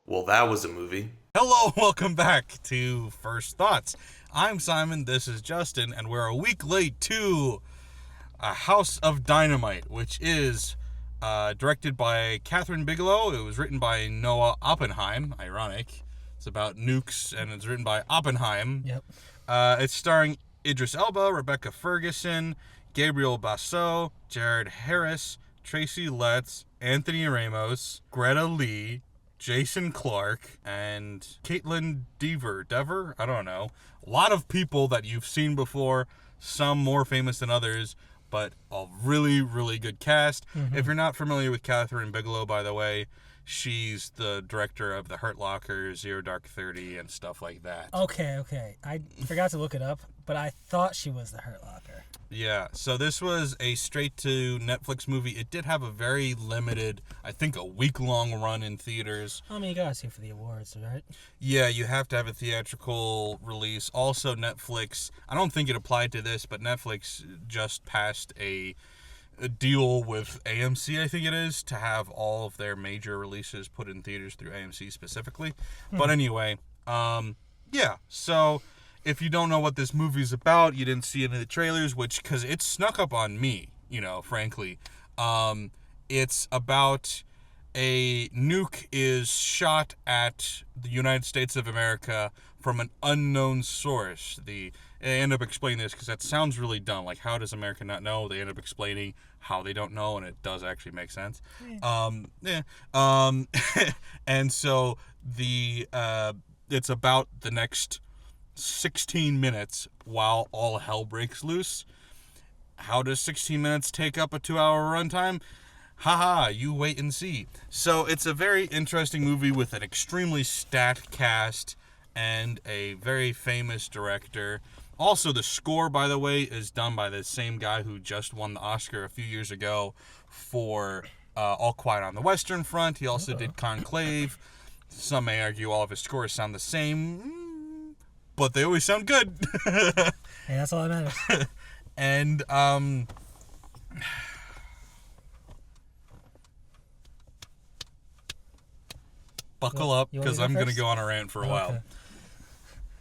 Well, that was a movie. Hello, welcome back to First Thoughts. I'm Simon, this is Justin, and we're a week late to A House of Dynamite, which is directed by Catherine Bigelow. It was written by Noah Oppenheim. Ironic. It's about nukes, and it's written by Oppenheim. Yep. It's starring Idris Elba, Rebecca Ferguson, Gabriel Basso, Jared Harris, Tracy Letts, Anthony Ramos, Greta Lee, Jason Clarke, and Caitlin Dever? I don't know. A lot of people that you've seen before, some more famous than others, but a really, really good cast. Mm-hmm. If you're not familiar with Catherine Bigelow, by the way, she's the director of The Hurt Locker, Zero Dark 30, and stuff like that. Okay. I forgot to look it up, but I thought she was the Hurt Locker. Yeah, so this was a straight-to-Netflix movie. It did have a very limited, I think a week-long run in theaters. I mean, you gotta see it for the awards, right? Yeah, you have to have a theatrical release. Also, Netflix, I don't think it applied to this, but Netflix just passed a deal with AMC, I think it is, to have all of their major releases put in theaters through AMC specifically. But anyway, yeah, so if you don't know what this movie's about, you didn't see any of the trailers, which, because it snuck up on me, frankly. It's about a nuke is shot at the United States of America from an unknown source. They end up explaining this because that sounds really dumb. Like, how does America not know? They end up explaining how they don't know, and it does actually make sense. And so it's about the next 16 minutes while all hell breaks loose. How does 16 minutes take up a 2-hour runtime? Haha, you wait and see. So it's a very interesting movie with an extremely stacked cast and a very famous director. Also, the score, by the way, is done by the same guy who just won the Oscar a few years ago for All Quiet on the Western Front. He also did Conclave. Some may argue all of his scores sound the same, but they always sound good. Hey, that's all that matters. And, buckle up, You wanna because go I'm going to first? go on a rant for a while. Okay.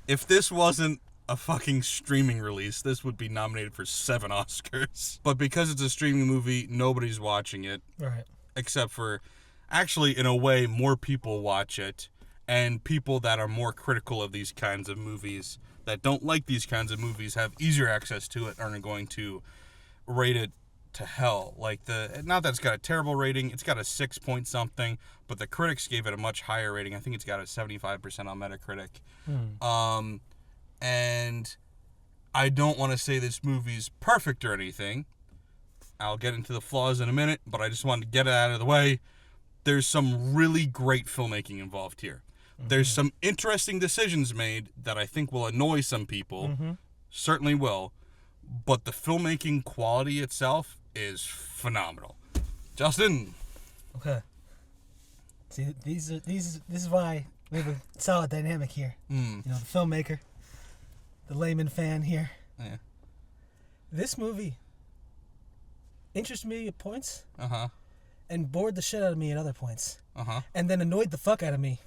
If this wasn't a fucking streaming release, this would be nominated for 7 Oscars. But because it's a streaming movie, nobody's watching it. Right. Except for, actually, in a way, more people watch it. And people that are more critical of these kinds of movies, that don't like these kinds of movies, have easier access to it and are going to rate it to hell. Like, not that it's got a terrible rating, it's got a 6 point something, but the critics gave it a much higher rating. I think it's got a 75% on Metacritic. And I don't want to say this movie's perfect or anything. I'll get into the flaws in a minute, but I just wanted to get it out of the way. There's some really great filmmaking involved here. There's some interesting decisions made that I think will annoy some people. Certainly will. But the filmmaking quality itself is phenomenal. Justin. Okay. See, this is why we have a solid dynamic here. The filmmaker, the layman fan here. Yeah. This movie interested me at points. Uh-huh. And bored the shit out of me at other points. Uh-huh. And then annoyed the fuck out of me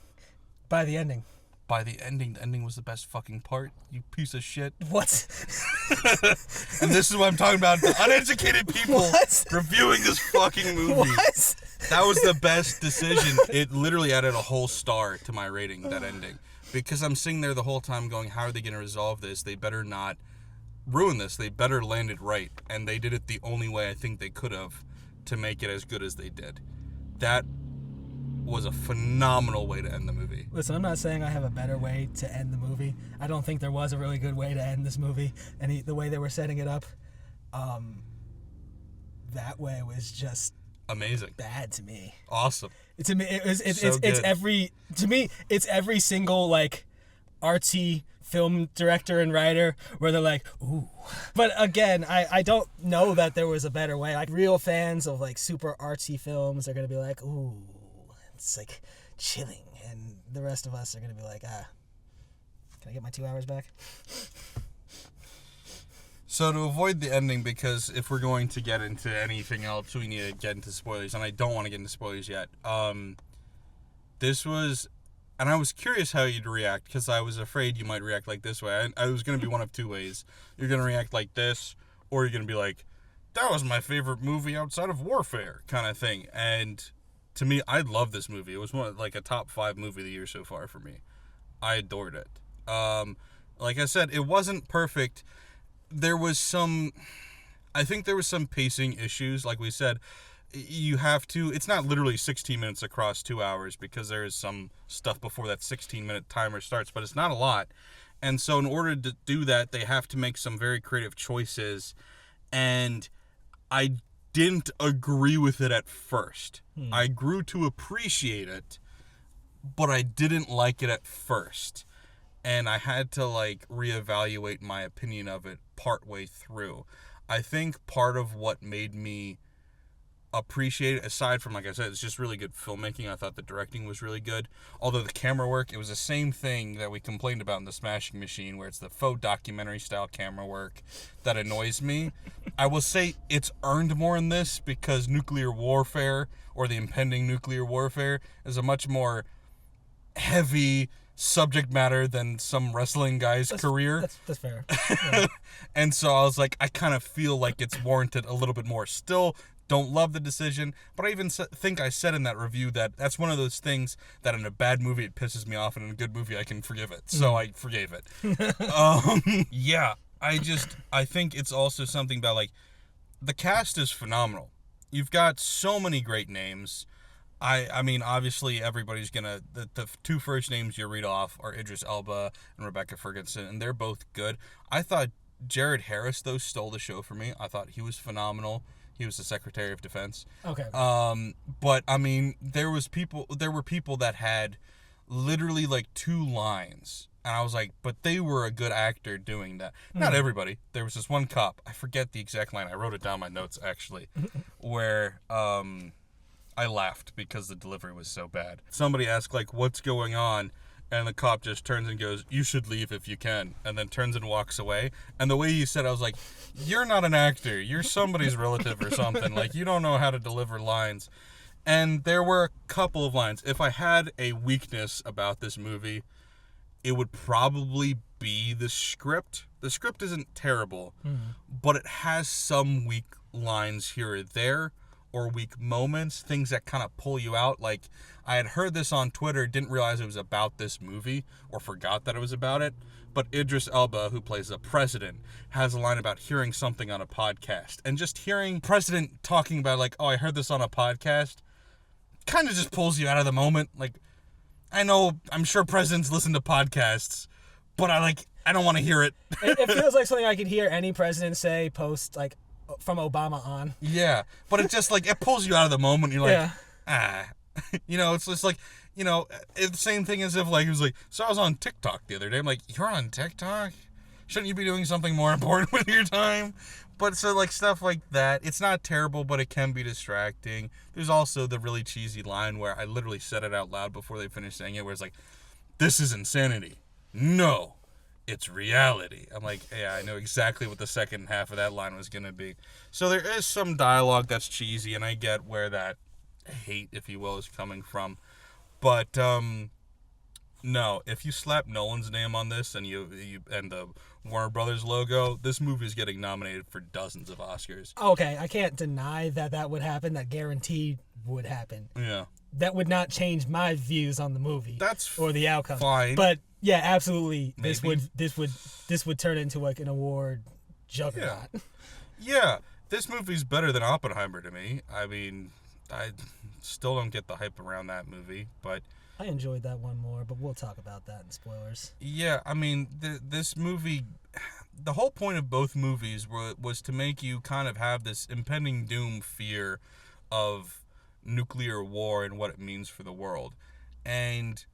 by the ending. By the ending was the best fucking part, you piece of shit. What? And this is what I'm talking about, the uneducated people reviewing this fucking movie. What? That was the best decision. It literally added a whole star to my rating, that ending. Because I'm sitting there the whole time going, how are they going to resolve this? They better not ruin this. They better land it right. And they did it the only way I think they could have to make it as good as they did. That was a phenomenal way to end the movie. Listen, I'm not saying I have a better way to end the movie. I don't think there was a really good way to end this movie. And the way they were setting it up, that way was just amazing. Bad to me. Awesome. To me, it's every single like artsy film director and writer where they're like, ooh. But again, I don't know that there was a better way. Like, real fans of like super artsy films are gonna be like, ooh, it's like chilling, and the rest of us are gonna be like, can I get my 2 hours back? So to avoid the ending, because if we're going to get into anything else, we need to get into spoilers, and I don't want to get into spoilers yet. This was And I was curious how you'd react, because I was afraid you might react like this way. I was going to be one of two ways. You're going to react like this, or you're going to be like, that was my favorite movie outside of Warfare, kind of thing. And to me, I love this movie. It was like a top 5 movie of the year so far for me. I adored it. Like I said, it wasn't perfect. I think there was some pacing issues. Like we said, it's not literally 16 minutes across 2 hours, because there is some stuff before that 16-minute timer starts, but it's not a lot. And so in order to do that, they have to make some very creative choices. And I didn't agree with it at first. I grew to appreciate it, but I didn't like it at first. And I had to reevaluate my opinion of it partway through. I think part of what made me appreciate it, aside from, like I said, it's just really good filmmaking. I thought the directing was really good. Although the camera work, it was the same thing that we complained about in The Smashing Machine, where it's the faux documentary style camera work that annoys me. I will say it's earned more in this, because nuclear warfare, or the impending nuclear warfare, is a much more heavy subject matter than some wrestling guy's career. That's fair. Yeah. And so I was like, I kind of feel like it's warranted a little bit more. Still don't love the decision, but I even think I said in that review that that's one of those things that in a bad movie it pisses me off, and in a good movie I can forgive it. So I forgave it. Yeah, I think it's also something about, the cast is phenomenal. You've got so many great names. I mean, obviously everybody's gonna, the two first names you read off are Idris Elba and Rebecca Ferguson, and they're both good. I thought Jared Harris, though, stole the show for me. I thought he was phenomenal. He was the Secretary of Defense. Okay. But I mean, there were people that had literally 2 lines, and I was like, but they were a good actor doing that. Not everybody. There was this one cop. I forget the exact line. I wrote it down in my notes actually, where I laughed because the delivery was so bad. Somebody asked what's going on, and the cop just turns and goes, you should leave if you can, and then turns and walks away. And the way he said it, I was like, you're not an actor. You're somebody's relative or something. You don't know how to deliver lines. And there were a couple of lines. If I had a weakness about this movie, it would probably be the script. The script isn't terrible, but it has some weak lines here or there, or weak moments, things that kind of pull you out. I had heard this on Twitter, didn't realize it was about this movie, or forgot that it was about it, but Idris Elba, who plays the president, has a line about hearing something on a podcast. And just hearing president talking about, oh, I heard this on a podcast, kind of just pulls you out of the moment. I know, I'm sure presidents listen to podcasts, but I don't want to hear it. It feels like something I could hear any president say post, from Obama on. Yeah, but it just it pulls you out of the moment. You're it's just it's the same thing as if he was so I was on TikTok the other day. I'm like, you're on TikTok? Shouldn't you be doing something more important with your time? But so stuff like that, it's not terrible, but it can be distracting. There's also the really cheesy line where I literally said it out loud before they finished saying it, where it's this is insanity. No. It's reality. I'm like, yeah, I know exactly what the second half of that line was going to be. So there is some dialogue that's cheesy, and I get where that hate, if you will, is coming from. But, no, if you slap Nolan's name on this and and the Warner Brothers logo, this movie is getting nominated for dozens of Oscars. Okay, I can't deny that would happen. That guaranteed would happen. Yeah. That would not change my views on the movie. Or the outcome. Fine. But yeah, absolutely. Maybe. This would turn into an award juggernaut. Yeah. This movie's better than Oppenheimer to me. I mean, I still don't get the hype around that movie, but I enjoyed that one more, but we'll talk about that in spoilers. Yeah, I mean, this movie, the whole point of both movies was to make you kind of have this impending doom fear of nuclear war and what it means for the world. And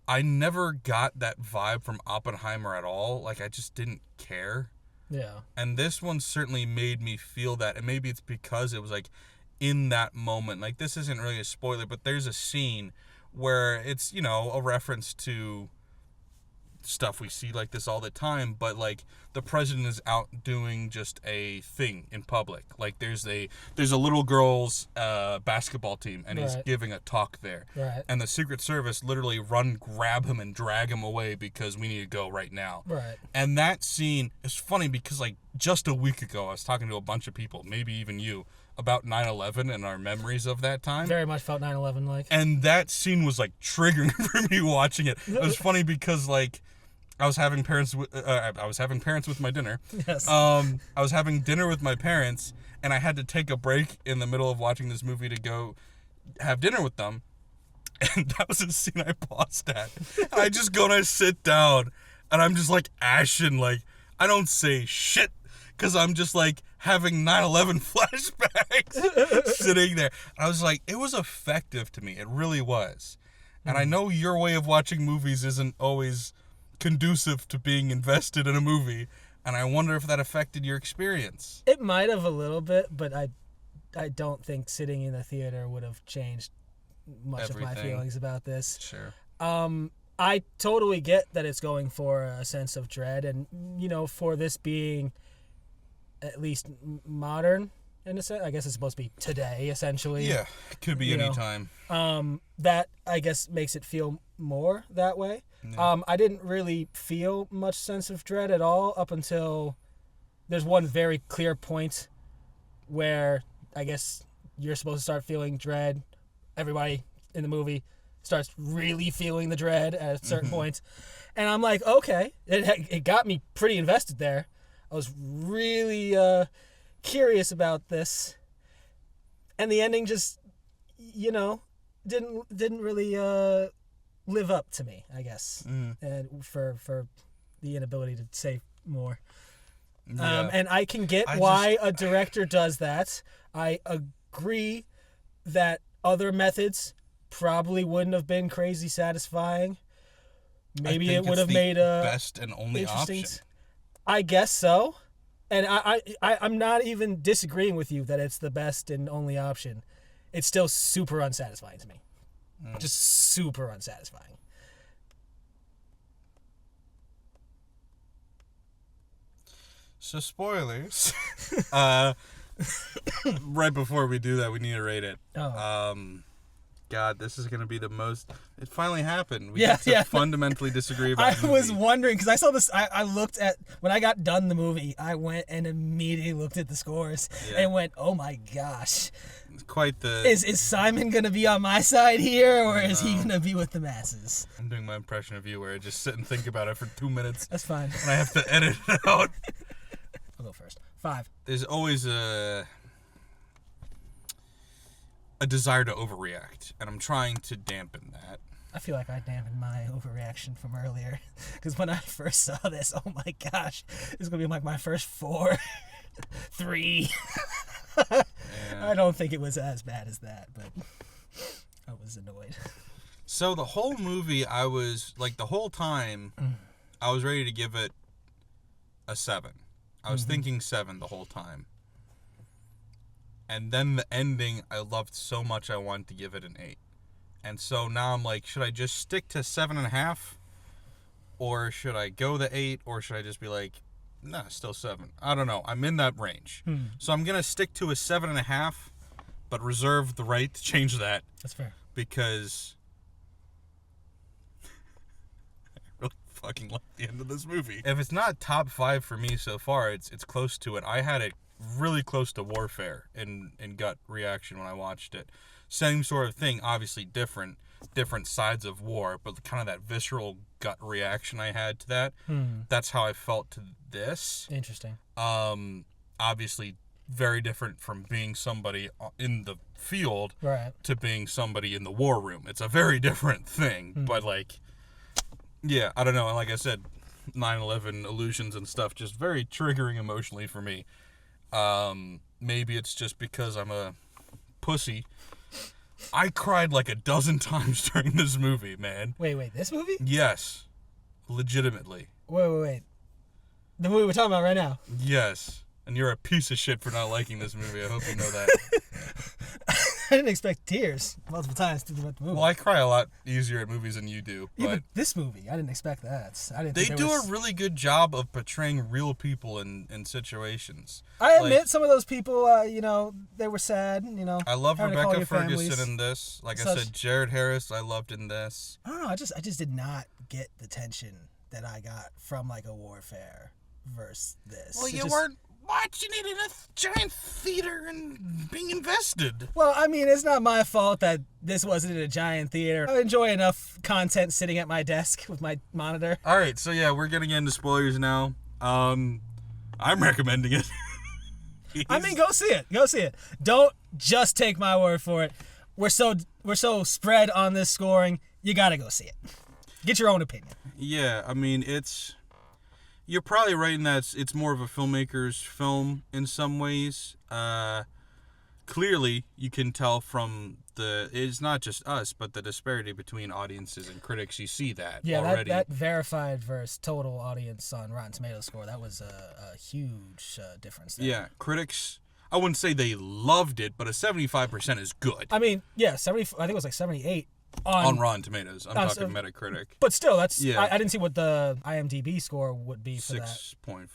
I never got that vibe from Oppenheimer at all. I just didn't care. Yeah. And this one certainly made me feel that. And maybe it's because it was in that moment. This isn't really a spoiler, but there's a scene where it's, a reference to stuff. We see like this all the time, but like the president is out doing just a thing in public. Like there's a little girl's basketball team, and he's Right. giving a talk there. Right. And the Secret Service literally grab him and drag him away because we need to go right now. Right. And that scene is funny because like just a week ago I was talking to a bunch of people, maybe even you, about 9/11 and our memories of that time. Very much felt 9/11 like. And that scene was like triggering for me watching it. It was funny because like I was having parents with my dinner. Yes. I was having dinner with my parents, and I had to take a break in the middle of watching this movie to go have dinner with them. And that was a scene I paused at. I just go and I sit down, and I'm just like ashen, like I don't say shit because I'm just like having 9/11 flashbacks sitting there. And I was like, it was effective to me. It really was. And I know your way of watching movies isn't always conducive to being invested in a movie, and I wonder if that affected your experience. It might have a little bit, but I don't think sitting in the theater would have changed much of my Everything. feelings about this. Sure. I totally get that it's going for a sense of dread, and for this being at least modern in a sense. I guess it's supposed to be today, essentially. Yeah, it could be any time. That I guess makes it feel more that way. Yeah. I didn't really feel much sense of dread at all up until there's one very clear point where I guess you're supposed to start feeling dread. Everybody in the movie starts really feeling the dread at a certain point. And I'm like, okay, it got me pretty invested there. I was really curious about this. And the ending just, didn't really live up to me, I guess. And for the inability to say more. Yeah. And I can get why a director does that. I agree that other methods probably wouldn't have been crazy satisfying. Maybe it would have made a best and only option. I guess so. And I'm not even disagreeing with you that it's the best and only option. It's still super unsatisfying to me. Just super unsatisfying. So spoilers. Right before we do that, we need to rate it. Oh. God, this is going to be the most... It finally happened. We Yeah, get to yeah. fundamentally disagree about the I was movie. wondering, because I saw this, I looked at, when I got done the movie, I went and immediately looked at the scores and went, oh my gosh. It's quite the... Is Simon going to be on my side here, or is he going to be with the masses? I'm doing my impression of you where I just sit and think about it for 2 minutes. That's fine. And I have to edit it out. I'll go first. 5. There's always a desire to overreact, and I'm trying to dampen that. I feel like I dampened my overreaction from earlier. Because when I first saw this, oh my gosh, it's going to be like my first 4, 3. I don't think it was as bad as that, but I was annoyed. So the whole movie, I was, like, the whole time, I was ready to give it a 7. I was thinking 7 the whole time. And then the ending, I loved so much I wanted to give it an 8. And so now I'm like, should I just stick to 7.5? Or should I go the 8? Or should I just be like, nah, still 7? I don't know. I'm in that range. So I'm going to stick to a 7.5, but reserve the right to change that. That's fair. Because I really fucking like the end of this movie. If it's not top 5 for me so far, it's close to it. I had it really close to Warfare in gut reaction when I watched it. Same sort of thing, obviously different sides of war, but kind of that visceral gut reaction I had to that. That's how I felt to this. Interesting. Obviously very different from being somebody in the field Right. to being somebody in the war room. It's a very different thing, but like, yeah, I don't know. And like I said, 9/11 illusions and stuff, just very triggering emotionally for me. Maybe it's just because I'm a pussy. I cried like a dozen times during this movie, man. Wait, this movie? Yes. Legitimately. Wait. The movie we're talking about right now. Yes. And you're a piece of shit for not liking this movie. I hope you know that. didn't expect tears multiple times thinking about the movie. Well, I cry a lot easier at movies than you do, but, Even this movie, I didn't expect that. I didn't. they think do there was... a really good job of portraying real people in situations. I admit Like, some of those people, they were sad. I love having to call Rebecca your Ferguson families. in this. Like I Such- said, Jared Harris, I loved in this. I don't know. I just did not get the tension that I got from like a Warfare versus this. Well, It you just- weren't watching it in a giant theater and being invested. Well, I mean, it's not my fault that this wasn't in a giant theater. I enjoy enough content sitting at my desk with my monitor. All right, so yeah, we're getting into spoilers now. I'm recommending it. I mean, go see it. Go see it. Don't just take my word for it. We're so spread on this scoring. You gotta go see it. Get your own opinion. Yeah, I mean, you're probably right in that it's more of a filmmaker's film in some ways. Clearly, you can tell from it's not just us, but the disparity between audiences and critics. You see that already. that verified versus total audience on Rotten Tomatoes score, that was a huge difference there. Yeah, critics, I wouldn't say they loved it, but a 75% is good. I mean, yeah, 70. I think it was like 78 On Rotten Tomatoes. I'm talking so- Metacritic. But still, that's Yeah. I didn't see what the IMDb score would be for that. 6.5.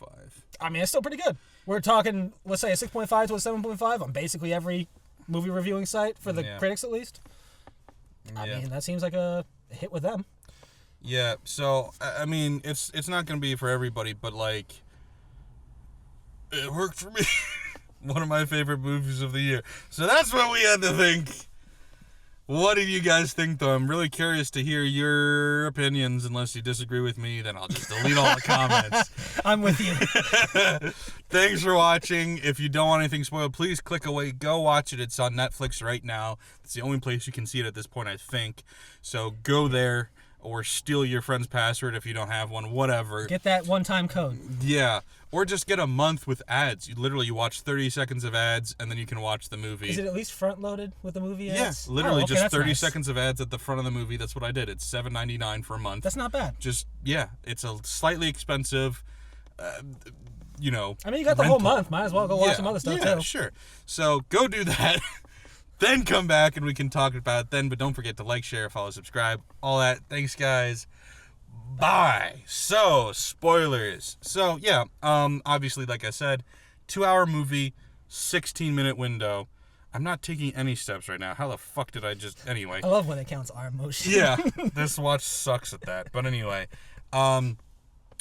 I mean, it's still pretty good. We're talking, let's say, a 6.5 to a 7.5 on basically every movie reviewing site for the Yeah. critics, at least. I Yeah. mean, that seems like a hit with them. Yeah, so I mean, it's not gonna be for everybody, but like, it worked for me. One of my favorite movies of the year. So that's what we had to think. What did you guys think, though? I'm really curious to hear your opinions. Unless you disagree with me, then I'll just delete all the comments. I'm with you. Thanks for watching. If you don't want anything spoiled, please click away. Go watch it. It's on Netflix right now. It's the only place you can see it at this point, I think. So go there or steal your friend's password if you don't have one, whatever. Get that one-time code. Yeah. Or just get a month with ads. You watch 30 seconds of ads, and then you can watch the movie. Is it at least front-loaded with the movie Yeah, ads? literally Oh, okay, just that's 30 nice. seconds of ads at the front of the movie. That's what I did. It's $7.99 for a month. That's not bad. Just, yeah, it's a slightly expensive, I mean, you got the whole rental. month. Might as well go watch some other stuff, yeah, too. Sure. So go do that. Then come back and we can talk about it then. But don't forget to like, share, follow, subscribe, all that. Thanks, guys. Bye. So, spoilers. So, yeah, obviously, like I said, 2-hour movie, 16-minute window. I'm not taking any steps right now. How the fuck did I just... Anyway. I love when it counts arm motion. Yeah, this watch sucks at that. But anyway,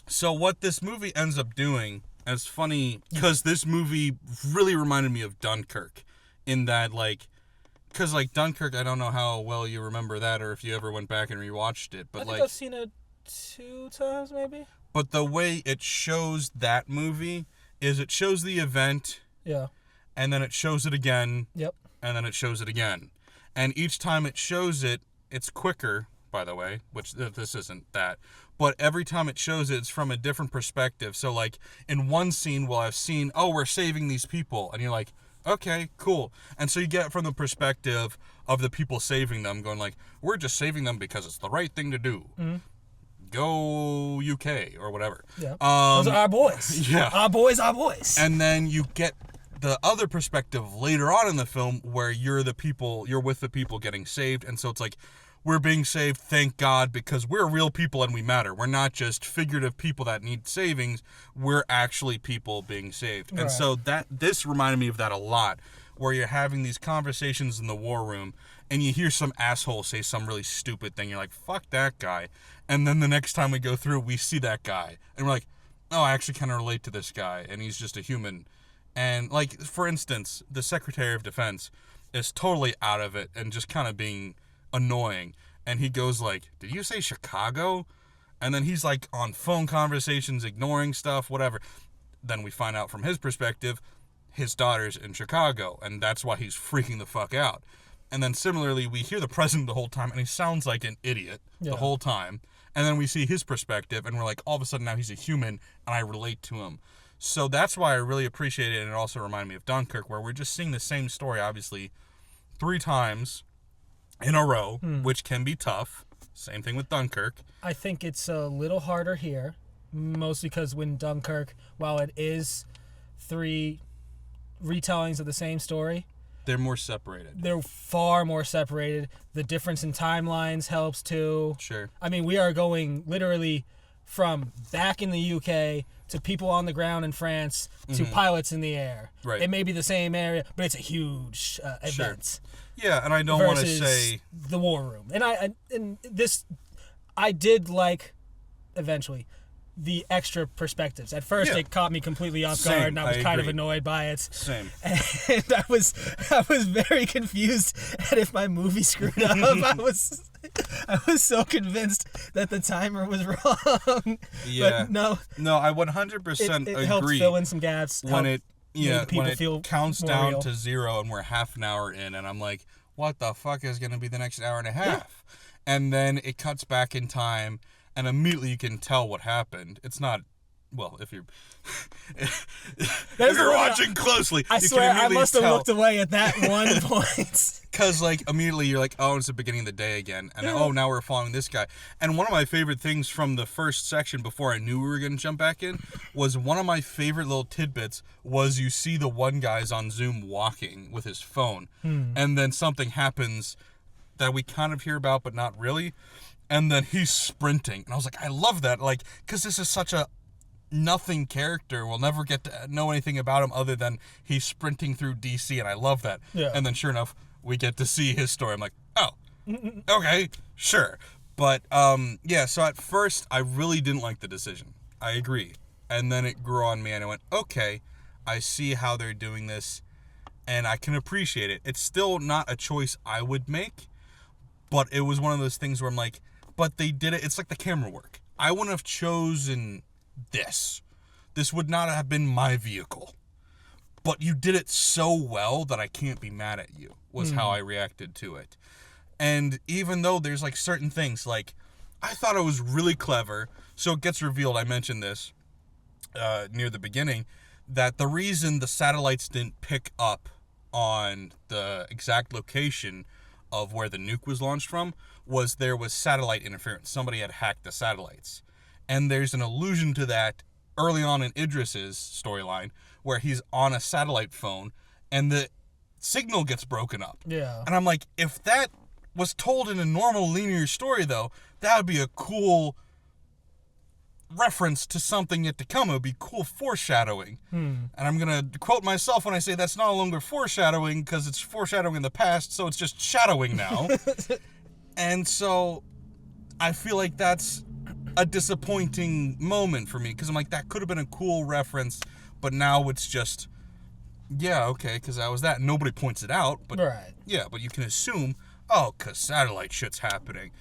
so what this movie ends up doing, and it's funny, because this movie really reminded me of Dunkirk, in that, like, because, like, Dunkirk, I don't know how well you remember that, or if you ever went back and rewatched it, but, I think like... I've seen it 2 times, maybe? But the way it shows that movie is it shows the event, Yeah. and then it shows it again, Yep. and then it shows it again. And each time it shows it, it's quicker, by the way, which this isn't that. But every time it shows it, it's from a different perspective. So, like, in one scene, we'll have seen, oh, we're saving these people. And you're like, okay, cool. And so you get it from the perspective of the people saving them, going like, we're just saving them because it's the right thing to do. Mm-hmm. Go UK or whatever. Yeah. Those are our boys. Yeah. Our boys, our boys. And then you get the other perspective later on in the film where you're with the people getting saved. And so it's like, we're being saved, thank God, because we're real people and we matter. We're not just figurative people that need savings. We're actually people being saved. Right. And so this reminded me of that a lot, where you're having these conversations in the war room and you hear some asshole say some really stupid thing. You're like, fuck that guy. And then the next time we go through, we see that guy. And we're like, oh, I actually kind of relate to this guy. And he's just a human. And, like, for instance, the Secretary of Defense is totally out of it and just kind of being annoying. And he goes like, did you say Chicago? And then he's like on phone conversations, ignoring stuff, whatever. Then we find out from his perspective, his daughter's in Chicago, and that's why he's freaking the fuck out. And then similarly, we hear the president the whole time, and he sounds like an idiot the whole time. And then we see his perspective, and we're like, all of a sudden now he's a human, and I relate to him. So that's why I really appreciate it, and it also reminded me of Dunkirk, where we're just seeing the same story, obviously, 3 times in a row, which can be tough. Same thing with Dunkirk. I think it's a little harder here, mostly because when Dunkirk, while it is 3 retellings of the same story, They're more separated. They're far more separated. The difference in timelines helps too. Sure. I mean, we are going literally from back in the UK to people on the ground in France to pilots in the air. Right. It may be the same area, but it's a huge event. Yeah, and I don't want to versus say the war room. And I did like eventually the extra perspectives. At first, Yeah. it caught me completely off Same, guard, and I was kind of agree. annoyed by it. Same. And I was very confused at if my movie screwed up. I was so convinced that the timer was wrong. Yeah. But no, No, I 100% it helped agree. fill in some gaps. When it people feel counts more down real. to 0 and we're half an hour in, and I'm like, what the fuck is going to be the next hour and a half? And then it cuts back in time, and immediately you can tell what happened. It's not, well, if you're watching closely, I you swear can I immediately must have tell. looked away at that one point. Because, like, immediately you're like, oh, it's the beginning of the day again. And, oh, now we're following this guy. And one of my favorite things from the first section before I knew we were going to jump back in was one of my favorite little tidbits was you see the one guy's on Zoom walking with his phone. And then something happens that we kind of hear about, but not really. And then he's sprinting. And I was like, I love that. Like, because this is such a nothing character. We'll never get to know anything about him other than he's sprinting through DC, and I love that. Yeah. And then sure enough, we get to see his story. I'm like, oh, okay, sure. But yeah, so at first I really didn't like the decision. I agree. And then it grew on me and I went, okay, I see how they're doing this and I can appreciate it. It's still not a choice I would make, but it was one of those things where I'm like, but they did it. It's like the camera work. I wouldn't have chosen this. This would not have been my vehicle. But you did it so well that I can't be mad at you, was how I reacted to it. And even though there's like certain things, like I thought it was really clever. So it gets revealed, I mentioned this near the beginning, that the reason the satellites didn't pick up on the exact location of where the nuke was launched from was there was satellite interference. Somebody had hacked the satellites. And there's an allusion to that early on in Idris's storyline where he's on a satellite phone and the signal gets broken up. Yeah. And I'm like, if that was told in a normal linear story, though, that would be a cool reference to something yet to come. It would be cool foreshadowing. And I'm going to quote myself when I say that's no longer foreshadowing because it's foreshadowing in the past, so it's just shadowing now. And so I feel like that's a disappointing moment for me because I'm like, that could have been a cool reference, but now it's just, yeah, okay, because that was that. Nobody points it out, but Right. yeah, but you can assume, oh, because satellite shit's happening.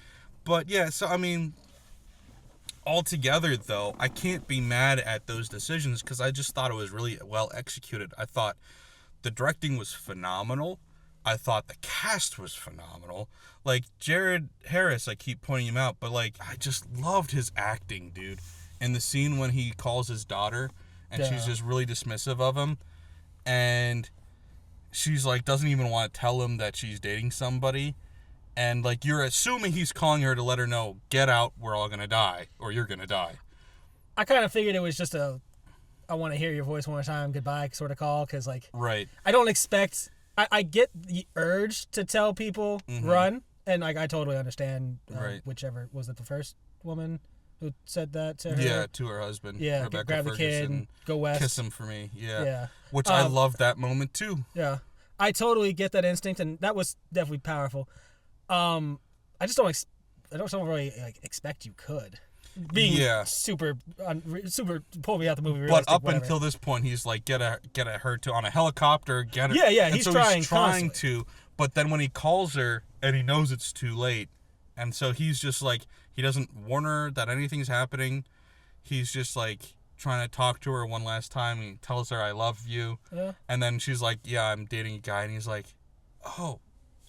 But yeah, so I mean, altogether though, I can't be mad at those decisions because I just thought it was really well executed. I thought the directing was phenomenal. I thought the cast was phenomenal. Like, Jared Harris, I keep pointing him out, but, like, I just loved his acting, dude. And the scene when he calls his daughter, and she's just really dismissive of him, and she's, like, doesn't even want to tell him that she's dating somebody, and, like, you're assuming he's calling her to let her know, get out, we're all gonna die, or you're gonna die. I kind of figured it was just I want to hear your voice one more time, goodbye sort of call, because, like, Right. I don't expect... I get the urge to tell people run, and like I totally understand. Right. Whichever was it, the first woman who said that to her. Yeah, to her husband. Yeah. Rebecca Grab the kid Ferguson. and go west. Kiss him for me. Yeah. Yeah. Which I loved that moment too. Yeah. I totally get that instinct, and that was definitely powerful. I just don't. I don't really like expect you could. Being super pull me out the movie. But realistic, up whatever. until this point, he's like, get her to on a helicopter, get her. Yeah, and he's so trying he's trying constantly. to. But then when he calls her and he knows it's too late, and so he's just like, he doesn't warn her that anything's happening. He's just like trying to talk to her one last time. He tells her, "I love you," and then she's like, "Yeah, I'm dating a guy," and he's like, "Oh,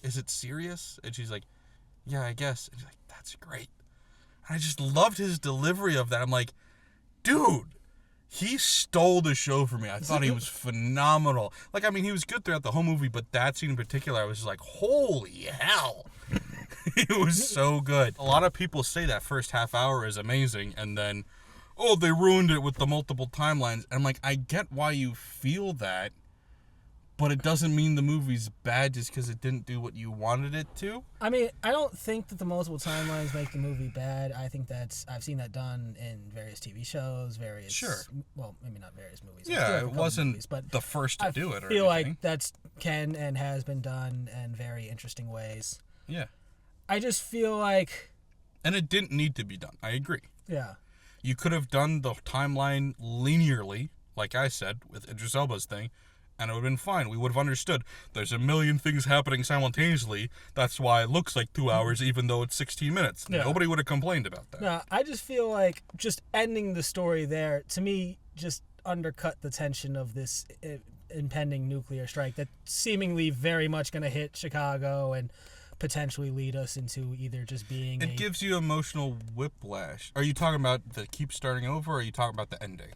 is it serious?" And she's like, "Yeah, I guess." And he's like, "That's great." I just loved his delivery of that. I'm like, dude, he stole the show for me. I thought he was phenomenal. Like, I mean, he was good throughout the whole movie, but that scene in particular, I was just like, holy hell. It was so good. A lot of people say that first half hour is amazing, and then, oh, they ruined it with the multiple timelines. And I'm like, I get why you feel that, but it doesn't mean the movie's bad just because it didn't do what you wanted it to. I mean, I don't think that the multiple timelines make the movie bad. I think I've seen that done in various TV shows, Sure. Well, maybe not various movies. Yeah, it wasn't movies, but the first to do it or I feel anything. like that's can and has been done in very interesting ways. Yeah. I just feel like... And it didn't need to be done. I agree. Yeah. You could have done the timeline linearly, like I said, with Idris Elba's thing, and it would have been fine. We would have understood there's a million things happening simultaneously. That's why it looks like 2 hours, even though it's 16 minutes. Yeah. Nobody would have complained about that. No, I just feel like just ending the story there, to me, just undercut the tension of this impending nuclear strike that's seemingly very much going to hit Chicago and potentially lead us into either just being It gives you emotional whiplash. Are you talking about the keep starting over, or are you talking about the ending?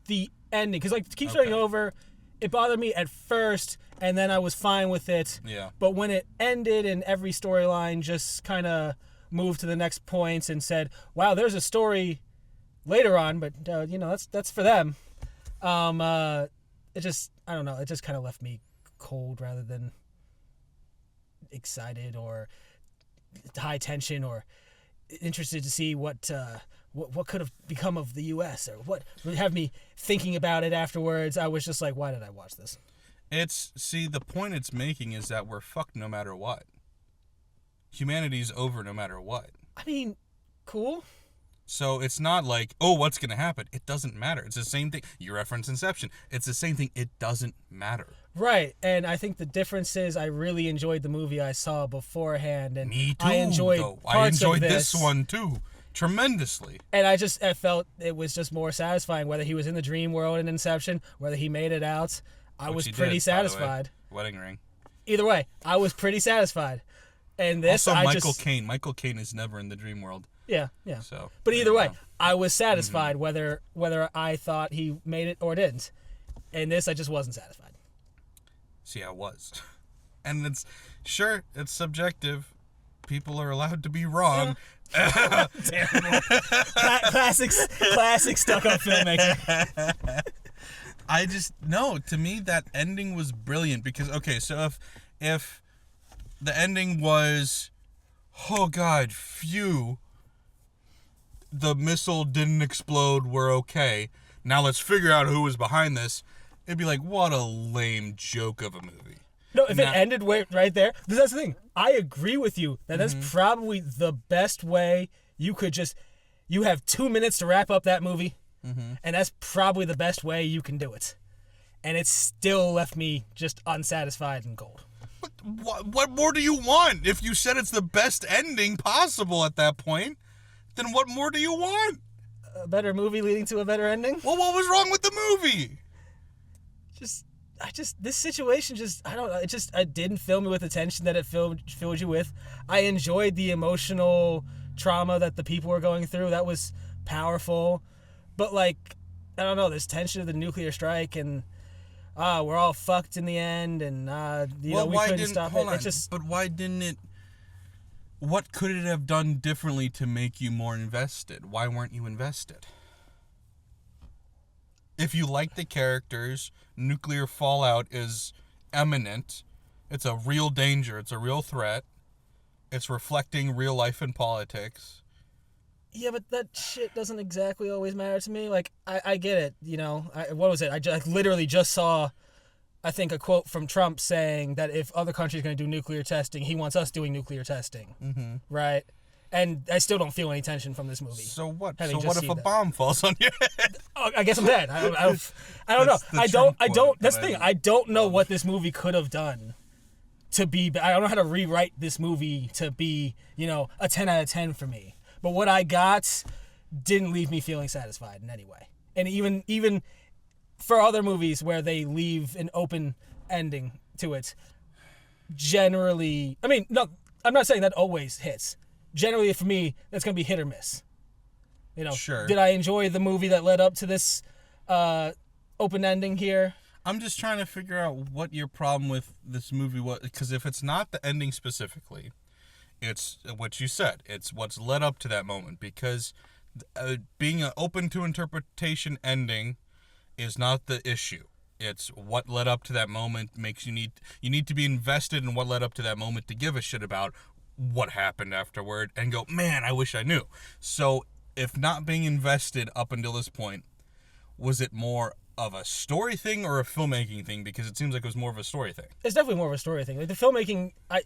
the ending. Because, like, keep starting over, it bothered me at first, and then I was fine with it. Yeah. But when it ended and every storyline just kind of moved to the next points and said, wow, there's a story later on, but, that's for them. It just, I don't know, it just kind of left me cold rather than excited or high tension or interested to see what could have become of the U.S. or what would have me thinking about it afterwards. I was just like, why did I watch this? The point it's making is that we're fucked no matter what. Humanity's over no matter what. I mean, cool. So it's not like, oh, what's going to happen? It doesn't matter. It's the same thing. You reference Inception. It's the same thing. It doesn't matter. Right, and I think the difference is I really enjoyed the movie I saw beforehand, and Me too, I enjoyed though. parts I enjoyed of this one too, tremendously. And I felt it was just more satisfying, whether he was in the dream world in Inception, whether he made it out. I was pretty satisfied. Wedding ring. Either way, I was pretty satisfied. And this, also, Michael Caine. Michael Caine is never in the dream world. Yeah. So, but either way, I was satisfied whether I thought he made it or didn't. And this, I just wasn't satisfied. See, I was. And it's subjective. People are allowed to be wrong. Yeah. Terrible. Classic stuck-up filmmaker. To me, that ending was brilliant because, okay, so if the ending was, oh God, phew, the missile didn't explode, we're okay. Now let's figure out who was behind this. It'd be like, what a lame joke of a movie. No, if it ended right there, that's the thing. I agree with you that that's probably the best way you have 2 minutes to wrap up that movie, and that's probably the best way you can do it. And it still left me just unsatisfied and cold. What more do you want? If you said it's the best ending possible at that point, then what more do you want? A better movie leading to a better ending? Well, what was wrong with the movie? This situation I don't know, it didn't fill me with the tension that it filled you with. I enjoyed the emotional trauma that the people were going through. That was powerful. But, like, I don't know, there's tension of the nuclear strike and we're all fucked in the end and we couldn't stop it. But why didn't it... What could it have done differently to make you more invested? Why weren't you invested? If you like the characters, nuclear fallout is imminent. It's a real danger. It's a real threat. It's reflecting real life in politics. Yeah, but that shit doesn't exactly always matter to me. Like, I get it, what was it? I literally just saw, I think, a quote from Trump saying that if other countries are going to do nuclear testing, he wants us doing nuclear testing. Mm-hmm. Right? And I still don't feel any tension from this movie. So what? What if a bomb falls on your head? Oh, I guess I'm dead. I don't know. That's the thing. I don't know what this movie could have done to be. I don't know how to rewrite this movie to be, a 10 out of 10 for me. But what I got didn't leave me feeling satisfied in any way. And even for other movies where they leave an open ending to it, generally, no, I'm not saying that always hits. Generally, for me, that's going to be hit or miss. Sure. Did I enjoy the movie that led up to this open ending here? I'm just trying to figure out what your problem with this movie was. Because if it's not the ending specifically, it's what you said. It's what's led up to that moment. Because being an open to interpretation ending is not the issue. It's what led up to that moment makes you need to be invested in what led up to that moment to give a shit about what happened afterward and go, man, I wish I knew. So if not being invested up until this point, was it more of a story thing or a filmmaking thing? Because it seems like it was more of a story thing. It's definitely more of a story thing. Like the filmmaking, I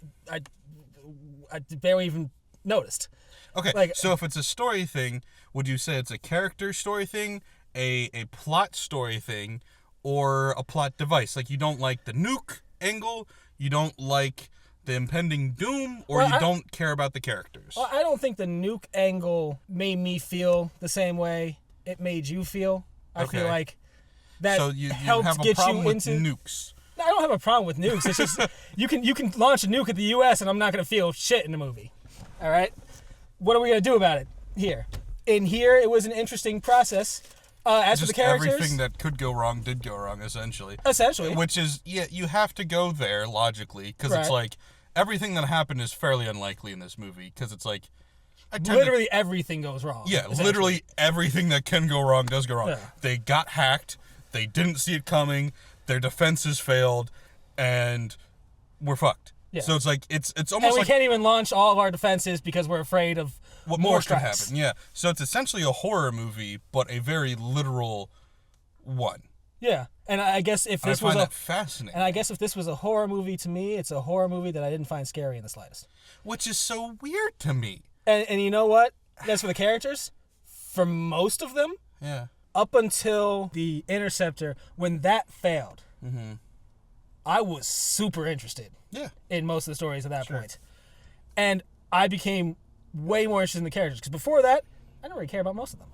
barely even noticed. Okay, Like, so if it's a story thing, would you say it's a character story thing, a plot story thing, or a plot device? Like, you don't like the nuke angle, you don't like the impending doom, or you don't care about the characters? Well, I don't think the nuke angle made me feel the same way it made you feel. I feel like that so you helped have a get problem you with into nukes. No, I don't have a problem with nukes. It's just you can launch a nuke at the U.S. and I'm not gonna feel shit in the movie. All right, what are we gonna do about it here? In here, it was an interesting process. As for the characters, everything that could go wrong did go wrong, essentially. Essentially, which is you have to go there logically because it's like everything that happened is fairly unlikely in this movie because it's like literally everything goes wrong. Yeah, literally everything that can go wrong does go wrong. Yeah. They got hacked. They didn't see it coming. Their defenses failed, and we're fucked. Yeah. So it's like it's almost and we can't even launch all of our defenses because we're afraid of what more could happen. Yeah. So it's essentially a horror movie, but a very literal one. Yeah, and I guess if this was that fascinating. And I guess if this was a horror movie to me, it's a horror movie that I didn't find scary in the slightest. Which is so weird to me. And you know what? That's for the characters. For most of them, yeah. Up until the Interceptor, when that failed, I was super interested. Yeah. In most of the stories at that point, and I became way more interested in the characters because before that, I didn't really care about most of them.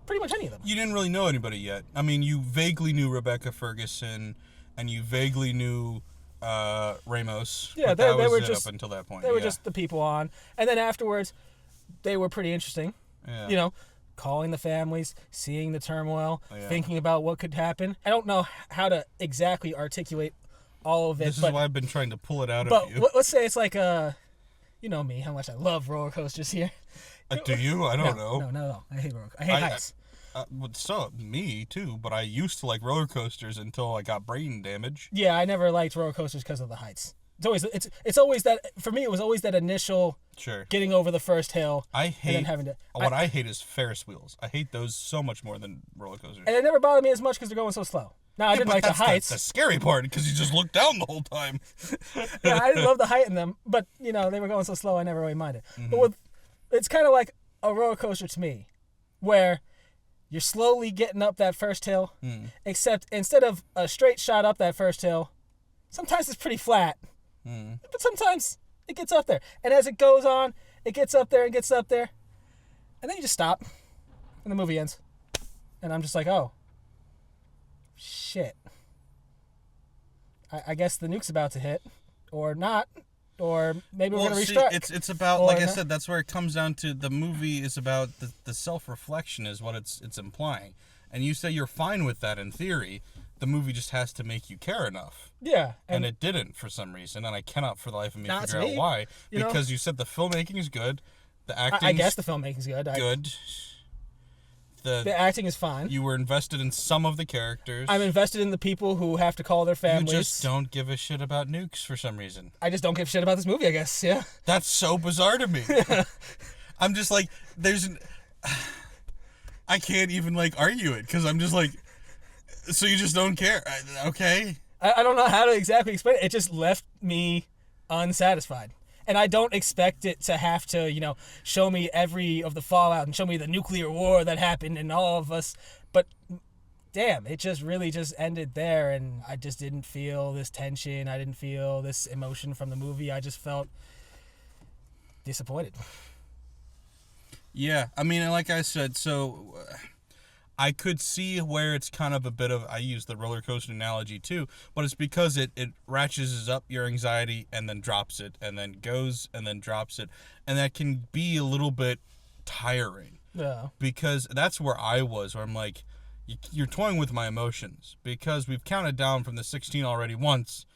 Pretty much any of them. You didn't really know anybody yet. I mean, you vaguely knew Rebecca Ferguson, and you vaguely knew Ramos. Yeah, they were just up until that point. They were just the people on, and then afterwards, they were pretty interesting. Yeah. You know, calling the families, seeing the turmoil, thinking about what could happen. I don't know how to exactly articulate all of it. This is why I've been trying to pull it out of you. But let's say it's like you know me, how much I love roller coasters here. Do you? I don't know. No. I hate roller coasters. I hate heights. So me too, but I used to like roller coasters until I got brain damage. Yeah, I never liked roller coasters because of the heights. It's always that for me. It was always that initial getting over the first hill. I hate and then having to. I hate is Ferris wheels. I hate those so much more than roller coasters. And it never bothered me as much because they're going so slow. Now I didn't like the heights. That's the scary part because you just look down the whole time. Yeah, I didn't love the height in them, but they were going so slow. I never really minded. But it's kind of like a roller coaster to me, where you're slowly getting up that first hill, except instead of a straight shot up that first hill, sometimes it's pretty flat. But sometimes it gets up there. And as it goes on, it gets up there and gets up there. And then you just stop. And the movie ends. And I'm just like, oh. Shit. I guess the nuke's about to hit. Or not. Or maybe we're going to restart. It's about, like I said, that's where it comes down to. The movie is about the self-reflection is what it's implying. And you say you're fine with that in theory. The movie just has to make you care enough. Yeah. And it didn't for some reason, and I cannot for the life of me figure out why. Because you said the filmmaking is good, the acting. I guess the filmmaking is good. Good. The acting is fine. You were invested in some of the characters. I'm invested in the people who have to call their families. You just don't give a shit about nukes for some reason. I just don't give a shit about this movie, I guess, yeah. That's so bizarre to me. I'm just like, I can't even, argue it, because I'm just like, so you just don't care? Okay. I don't know how to exactly explain it. It just left me unsatisfied. And I don't expect it to have to, show me every of the fallout and show me the nuclear war that happened and all of us. But damn, it just really just ended there. And I just didn't feel this tension. I didn't feel this emotion from the movie. I just felt disappointed. Yeah. I mean, like I said, so I could see where it's kind of a bit of, I use the roller coaster analogy too, but it's because it ratchets up your anxiety and then drops it and then goes and then drops it. And that can be a little bit tiring. Yeah. Because that's where I was, where I'm like, you're toying with my emotions because we've counted down from the 16 already once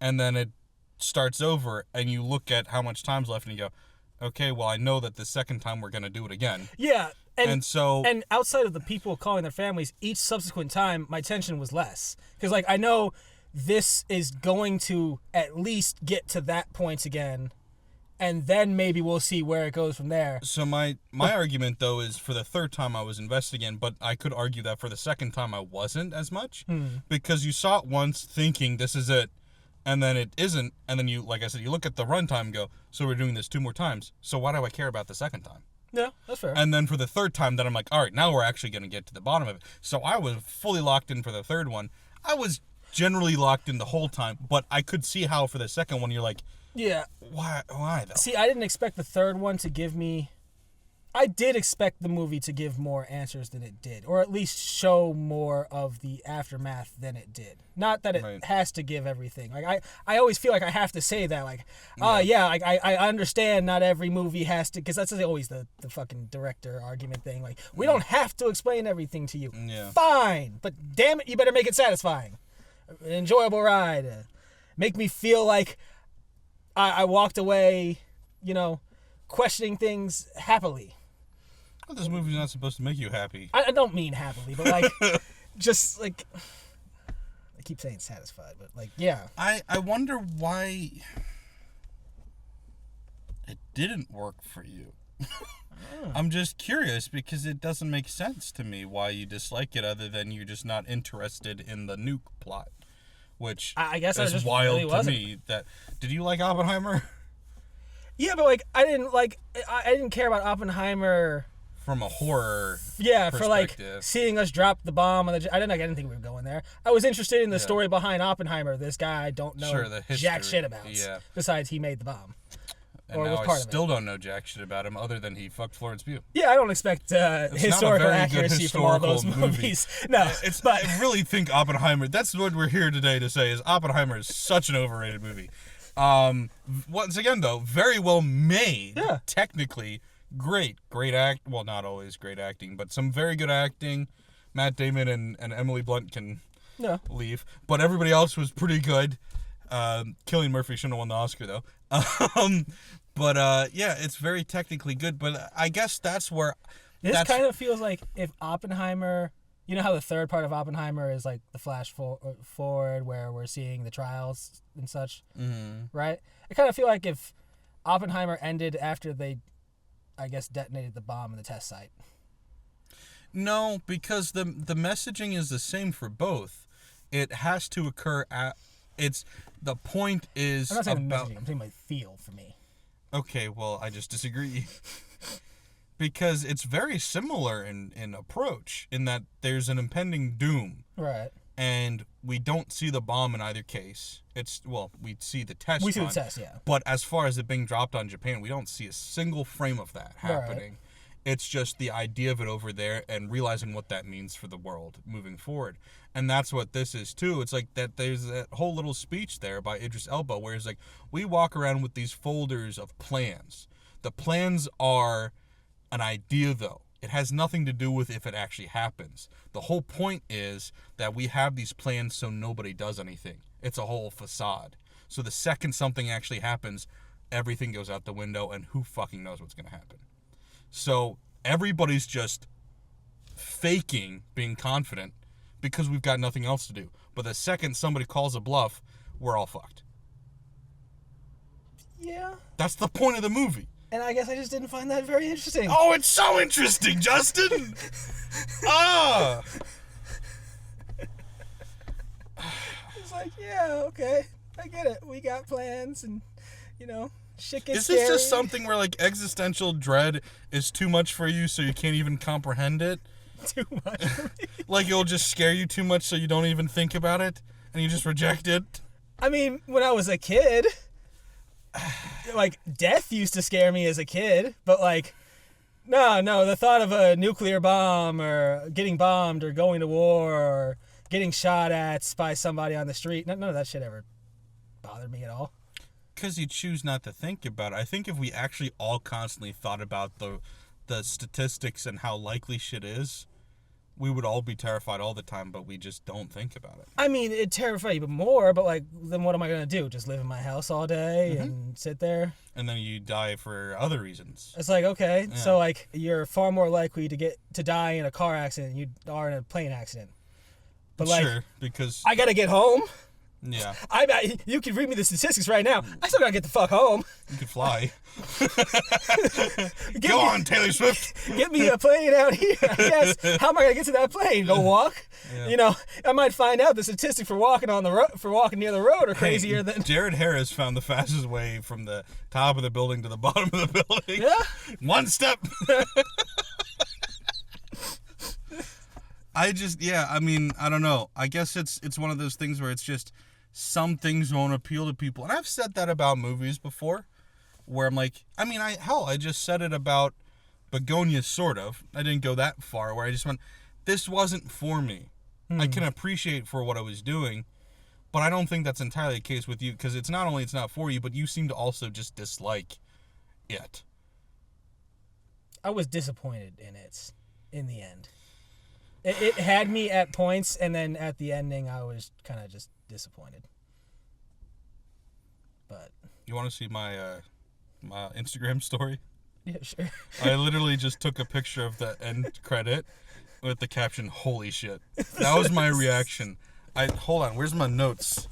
and then it starts over and you look at how much time's left and you go, Okay, well, I know that the second time we're going to do it again. Yeah. And so... And outside of the people calling their families, each subsequent time, my tension was less. Because, like, I know this is going to at least get to that point again, and then maybe we'll see where it goes from there. So my argument, though, is for the third time I was invested again, but I could argue that for the second time I wasn't as much, because you saw it once thinking this is it, and then it isn't, and then you, like I said, you look at the runtime and go, so we're doing this 2 more times, so why do I care about the second time? Yeah, that's fair. And then for the third time, then I'm like, all right, now we're actually going to get to the bottom of it. So I was fully locked in for the third one. I was generally locked in the whole time, but I could see how for the second one you're like, yeah. Why though? See, I didn't expect the third one to give me... I did expect the movie to give more answers than it did, or at least show more of the aftermath than it did. Not that it has to give everything. Like I always feel like I have to say that, like, I understand not every movie has to, because that's always the fucking director argument thing. Like, we don't have to explain everything to you. Yeah. Fine, but damn it, you better make it satisfying, an enjoyable ride, make me feel like I walked away, questioning things happily. Well, this movie's not supposed to make you happy. I don't mean happily, but like, just like, I keep saying satisfied, but like, yeah. I wonder why it didn't work for you. I'm just curious because it doesn't make sense to me why you dislike it other than you're just not interested in the nuke plot, which I guess is just wild really to wasn't. me. Did you like Oppenheimer? Yeah, but like, I didn't care about Oppenheimer. From a horror for like perspective. seeing us drop the bomb on the... I didn't think we were going there. I was interested in the story behind Oppenheimer. This guy I don't know the jack history. shit about. Yeah. Besides, he made the bomb. And or now was I part still don't know jack shit about him other than he fucked Florence Pugh. Yeah, I don't expect historical accuracy from all those movie. movies. No, but I really think Oppenheimer... That's what we're here today to say, is Oppenheimer is such an overrated movie. Once again, though, very well made. Yeah. Technically... Great act. Well, not always great acting, but some very good acting. Matt Damon and Emily Blunt can leave, but everybody else was pretty good. Cillian Murphy shouldn't have won the Oscar though. Yeah, it's very technically good. But I guess that's where this kind of feels like if Oppenheimer. You know how the third part of Oppenheimer is like the flash forward where we're seeing the trials and such, right? I kind of feel like if Oppenheimer ended after they, I guess, detonated the bomb in the test site. No, because the messaging is the same for both. It has to occur at... The point is... I'm not saying the messaging. I'm saying my feel for me. Okay, well, I just disagree. Because it's very similar in approach, in that there's an impending doom. Right. And we don't see the bomb in either case. We see the test. We see the test, yeah. But as far as it being dropped on Japan, we don't see a single frame of that happening. Right. It's just the idea of it over there and realizing what that means for the world moving forward. And that's what this is, too. It's like that there's that whole little speech there by Idris Elba where it's like, we walk around with these folders of plans. The plans are an idea, though. It has nothing to do with if it actually happens. The whole point is that we have these plans so nobody does anything. It's a whole facade. So the second something actually happens, everything goes out the window, and who fucking knows what's going to happen. So everybody's just faking being confident because we've got nothing else to do. But the second somebody calls a bluff, we're all fucked. Yeah. That's the point of the movie. And I guess I just didn't find that very interesting. Oh, it's so interesting, Justin! It's like, yeah, okay. I get it. We got plans and, shit gets Is this scary. just something where, like, existential dread is too much for you so you can't even comprehend it? Too much for me. Like, it'll just scare you too much so you don't even think about it? And you just reject it? I mean, when I was a kid... like, death used to scare me as a kid, but like, no, the thought of a nuclear bomb or getting bombed or going to war or getting shot at by somebody on the street, none of that shit ever bothered me at all. Because you choose not to think about it. I think if we actually all constantly thought about the statistics and how likely shit is, we would all be terrified all the time, but we just don't think about it. I mean, it terrified you more, but like, then what am I gonna do? Just live in my house all day and sit there? And then you die for other reasons. It's like, okay, Yeah. so like you're far more likely to die in a car accident than you are in a plane accident. But like, Sure, because I gotta get home. yeah, You can read me the statistics right now. I still gotta get the fuck home. you could fly. Go on, Taylor Swift. Get me a plane out here. I guess. How am I gonna get to that plane? Go walk? Yeah. You know, I might find out the statistic for walking on the for walking near the road are crazier than. Jared Harris found the fastest way from the top of the building to the bottom of the building. Yeah. One step. I mean, I don't know. I guess it's one of those things where it's just some things won't appeal to people. And I've said that about movies before, where I'm like, I mean, I just said it about Begonia, sort of. I didn't go that far, where I just went, this wasn't for me. I can appreciate for what I was doing, but I don't think that's entirely the case with you, because it's not only it's not for you, but you seem to also just dislike it. I was disappointed in it in the end. It had me at points, and then at the ending, I was kind of just disappointed. But You want to see my my Instagram story? yeah, sure. I literally just took a picture of the end credit with the caption, "Holy shit." That was my reaction. Hold on, where's my notes?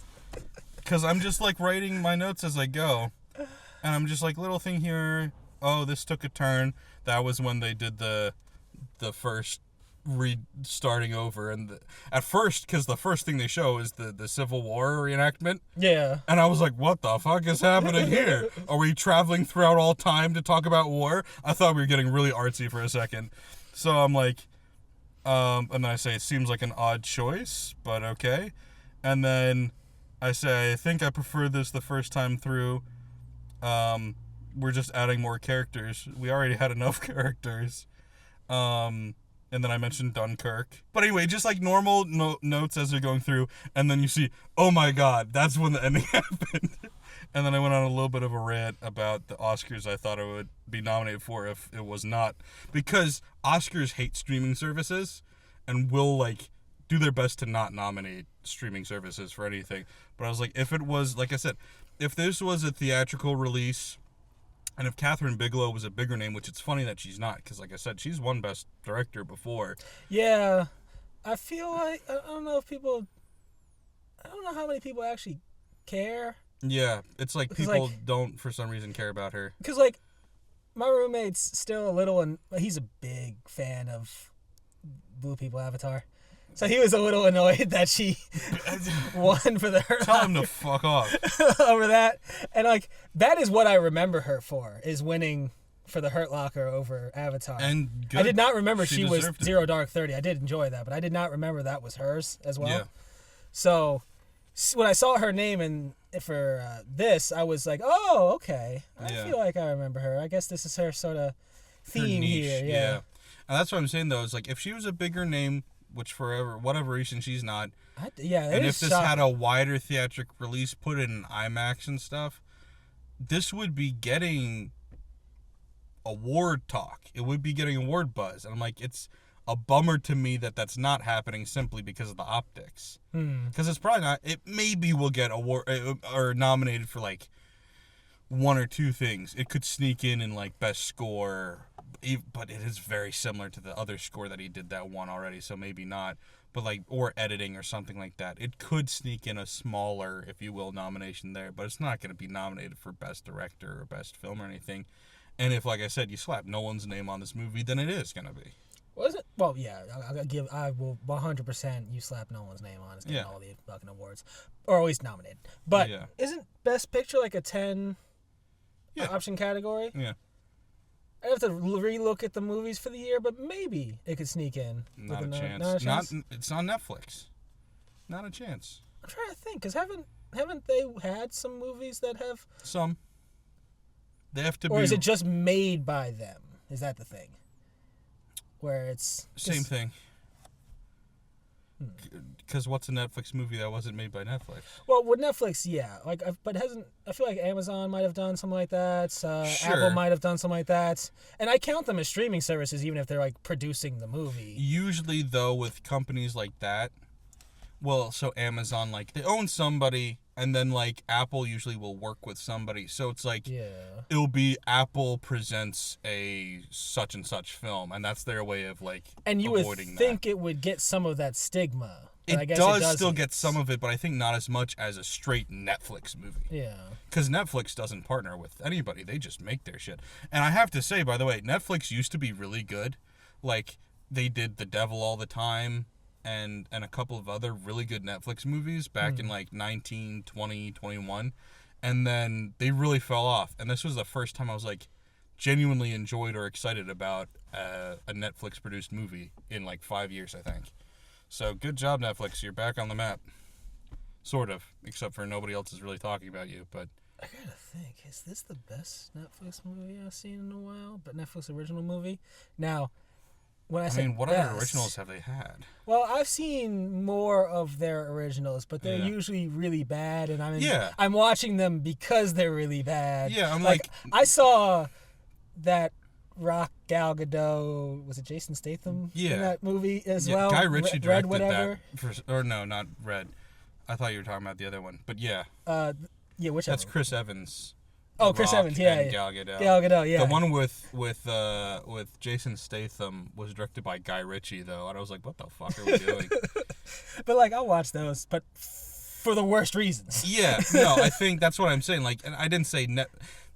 Because I'm just like writing my notes as I go. And I'm just like, little thing here. Oh, this took a turn. That was when they did the first restarting over. And at first, because the first thing they show is the Civil War reenactment. Yeah. And I was like, what the fuck is happening here? Are we traveling throughout all time to talk about war? I thought we were getting really artsy for a second. So I'm like, and then I say, it seems like an odd choice, but okay. And then I say, I think I prefer this the first time through. We're just adding more characters. We already had enough characters. And then I mentioned Dunkirk. But anyway, just like normal notes as they're going through. And then you see, oh my god, that's when the ending happened. And then I went on a little bit of a rant about the Oscars I thought I would be nominated for if it was not. Because Oscars hate streaming services and will, like, do their best to not nominate streaming services for anything. But I was like, if it was, like I said, if this was a theatrical release, and if Catherine Bigelow was a bigger name, which it's funny that she's not, because like I said, she's won Best Director before. Yeah. I feel like, I don't know how many people actually care. Yeah, it's like Because, people like, don't, for some reason, care about her. Because, like, my roommate's still a little, and he's a big fan of Blue People Avatar. So he was a little annoyed that she won for the Hurt Tell him Locker to fuck off. over that. And, like, that is what I remember her for, is winning for the Hurt Locker over Avatar. And good. I did not remember she was deserved it. Zero Dark 30. I did enjoy that, but I did not remember that was hers as well. Yeah. So when I saw her name for this, I was like, oh, okay. I Yeah. feel like I remember her. I guess this is her sort of theme niche, here. Yeah. And that's what I'm saying, though, is like, if she was a bigger name, which for whatever reason she's not, and if this had a wider theatric release, put it in IMAX and stuff, this would be getting award talk. It would be getting award buzz. And I'm like, it's a bummer to me that that's not happening simply because of the optics. Because it's probably not. It maybe will get award or nominated for like one or two things. It could sneak in like best score, but it is very similar to the other score that he did that one already, so maybe not. But like, or editing or something like that. It could sneak in a smaller, if you will, nomination there, but it's not going to be nominated for best director or best film or anything. And if, like I said, you slap Nolan's name on this movie, then it is going to be. Was it? Well, yeah. I will 100%. You slap Nolan's name on. It's getting Yeah. all the fucking awards, or at least nominated. But Yeah. isn't Best Picture like a 10 Yeah. option category? Yeah. I have to relook at the movies for the year, but maybe it could sneak in. Not a with chance. Not a chance. It's on Netflix. Not a chance. I'm trying to think, because haven't they had some movies that have? Some. They have to Or be. is it just made by them? Is that the thing? Where it's Same thing. Because what's a Netflix movie that wasn't made by Netflix? Well, with Netflix, yeah, like, but it hasn't. I feel like Amazon might have done something like that. Sure. Apple might have done something like that, and I count them as streaming services, even if they're like producing the movie. Usually, though, with companies like that, well, so Amazon, like, they own somebody, and then, like, Apple usually will work with somebody. So it's like, Yeah. it'll be Apple presents a such and such film, and that's their way of, like, And you would avoiding think that. it would get some of that stigma. But I It guess does it still doesn't. get some of it, but I think not as much as a straight Netflix movie. Yeah. Because Netflix doesn't partner with anybody. They just make their shit. And I have to say, by the way, Netflix used to be really good. Like, they did The Devil All the Time and a couple of other really good Netflix movies back in, like, 19, 20, 21. And then they really fell off. And this was the first time I was, like, genuinely enjoyed or excited about a Netflix-produced movie in, like, 5 years, I think. So, good job, Netflix. You're back on the map. Sort of. Except for nobody else is really talking about you, but... I gotta think, is this the best Netflix movie I've seen in a while? But Netflix original movie? Now, when I say mean, what best, other originals have they had? Well, I've seen more of their originals, but they're Yeah. usually really bad, and Yeah. I'm watching them because they're really bad. Yeah, I'm like I saw that Rock Gal Gadot, was it Jason Statham Yeah. in that movie as Yeah, well? Guy Ritchie Red directed whatever. that. Or no, not Red. I thought you were talking about the other one. But yeah, Yeah, whichever. that's Chris Evans. Oh, Chris Rock Evans, yeah, and yeah. Gal Gadot. Gal Gadot, yeah. The one with Jason Statham was directed by Guy Ritchie, though, and I was like, what the fuck are we doing? But like, I'll watch those, but for the worst reasons. Yeah, no, I think that's what I'm saying. Like, and I didn't say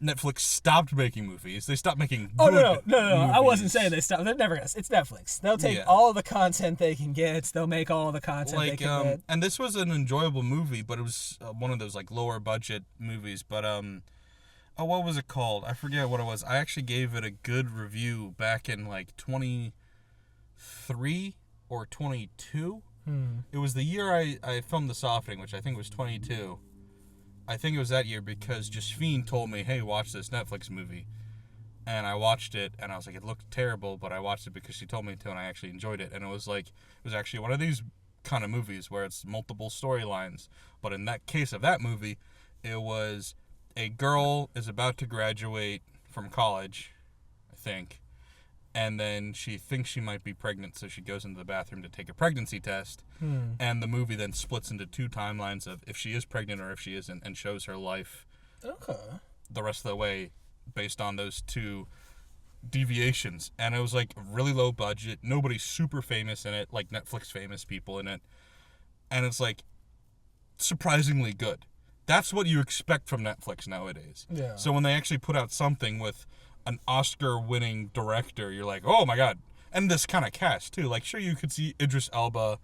Netflix stopped making movies. They stopped making Oh good no! I movies. wasn't saying they stop. They're never gonna. It's Netflix. They'll take Yeah. all the content they can get. They'll make all the content they Like, can get. and this was an enjoyable movie, but it was one of those, like, lower budget movies. But, what was it called? I forget what it was. I actually gave it a good review back in, like, 23 or 22. It was the year I filmed The Softening, which I think was 22. I think it was that year because Josephine told me, hey, watch this Netflix movie. And I watched it, and I was like, it looked terrible, but I watched it because she told me to, and I actually enjoyed it. And it was like, it was actually one of these kind of movies where it's multiple storylines. But in that case of that movie, it was a girl is about to graduate from college, I think. And then she thinks she might be pregnant, so she goes into the bathroom to take a pregnancy test. And the movie then splits into two timelines of if she is pregnant or if she isn't, and shows her life Okay. the rest of the way based on those two deviations. And it was like really low budget, nobody super famous in it, like Netflix famous people in it. And it's like surprisingly good. That's what you expect from Netflix nowadays. Yeah. So when they actually put out something with an Oscar-winning director, you're like, oh my god. And this kind of cast, too. Like, sure, you could see Idris Elba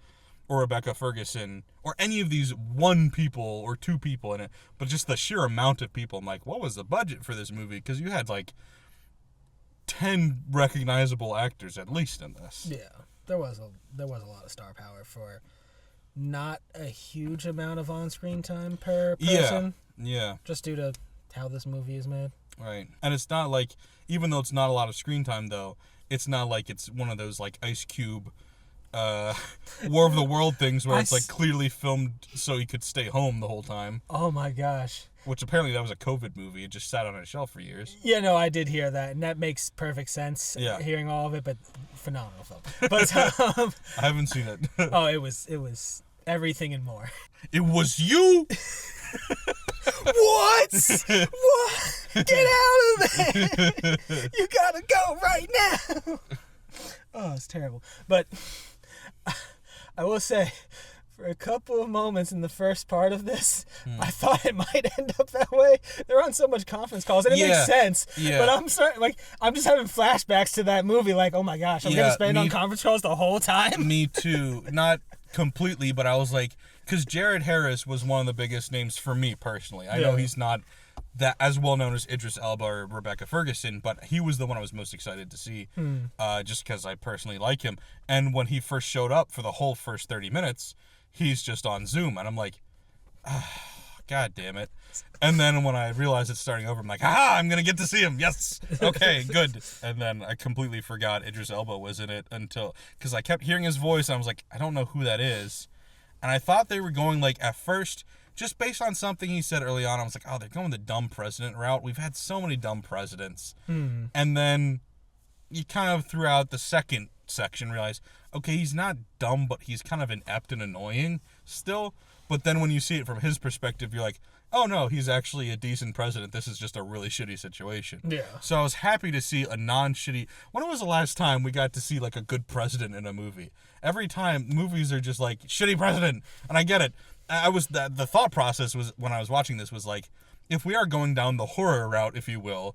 or Rebecca Ferguson or any of these one people or two people in it, but just the sheer amount of people, I'm like, what was the budget for this movie? Because you had, like, 10 recognizable actors at least in this. Yeah, there was a lot of star power for not a huge amount of on-screen time per person. Yeah. Just due to how this movie is made. Right. And it's not like, even though it's not a lot of screen time, though, it's not like it's one of those, like, Ice Cube, War of the World things where it's, like, clearly filmed so he could stay home the whole time. Oh my gosh. Which apparently that was a COVID movie. It just sat on a shelf for years. Yeah, no, I did hear that, and that makes perfect sense. Yeah. Hearing all of it, but phenomenal film. But I haven't seen it. oh, it was everything and more. It was you? What? What? Get out of there! You gotta go right now. Oh, it's terrible. But I will say, for a couple of moments in the first part of this, I thought it might end up that way. They're on so much conference calls, and it makes sense. Yeah. But I'm just having flashbacks to that movie. Like, oh my gosh, I'm gonna spend on conference calls the whole time. Me too. Not completely, but I was like, because Jared Harris was one of the biggest names for me personally. I know he's not that as well known as Idris Elba or Rebecca Ferguson, but he was the one I was most excited to see, just because I personally like him. And when he first showed up for the whole first 30 minutes, he's just on Zoom, and I'm like, God damn it. And then when I realized it's starting over, I'm like, aha, I'm going to get to see him. Yes. Okay, good. And then I completely forgot Idris Elba was in it because I kept hearing his voice. And I was like, I don't know who that is. And I thought they were going, like, at first, just based on something he said early on, I was like, oh, they're going the dumb president route. We've had so many dumb presidents. And then you kind of, throughout the second section, realize, okay, he's not dumb, but he's kind of inept and annoying still. But then when you see it from his perspective, you're like, oh, no, he's actually a decent president. This is just a really shitty situation. Yeah. So I was happy to see a non-shitty... When was the last time we got to see, like, a good president in a movie? Every time, movies are just like, shitty president. And I get it. The thought process was, when I was watching this, was like, if we are going down the horror route, if you will,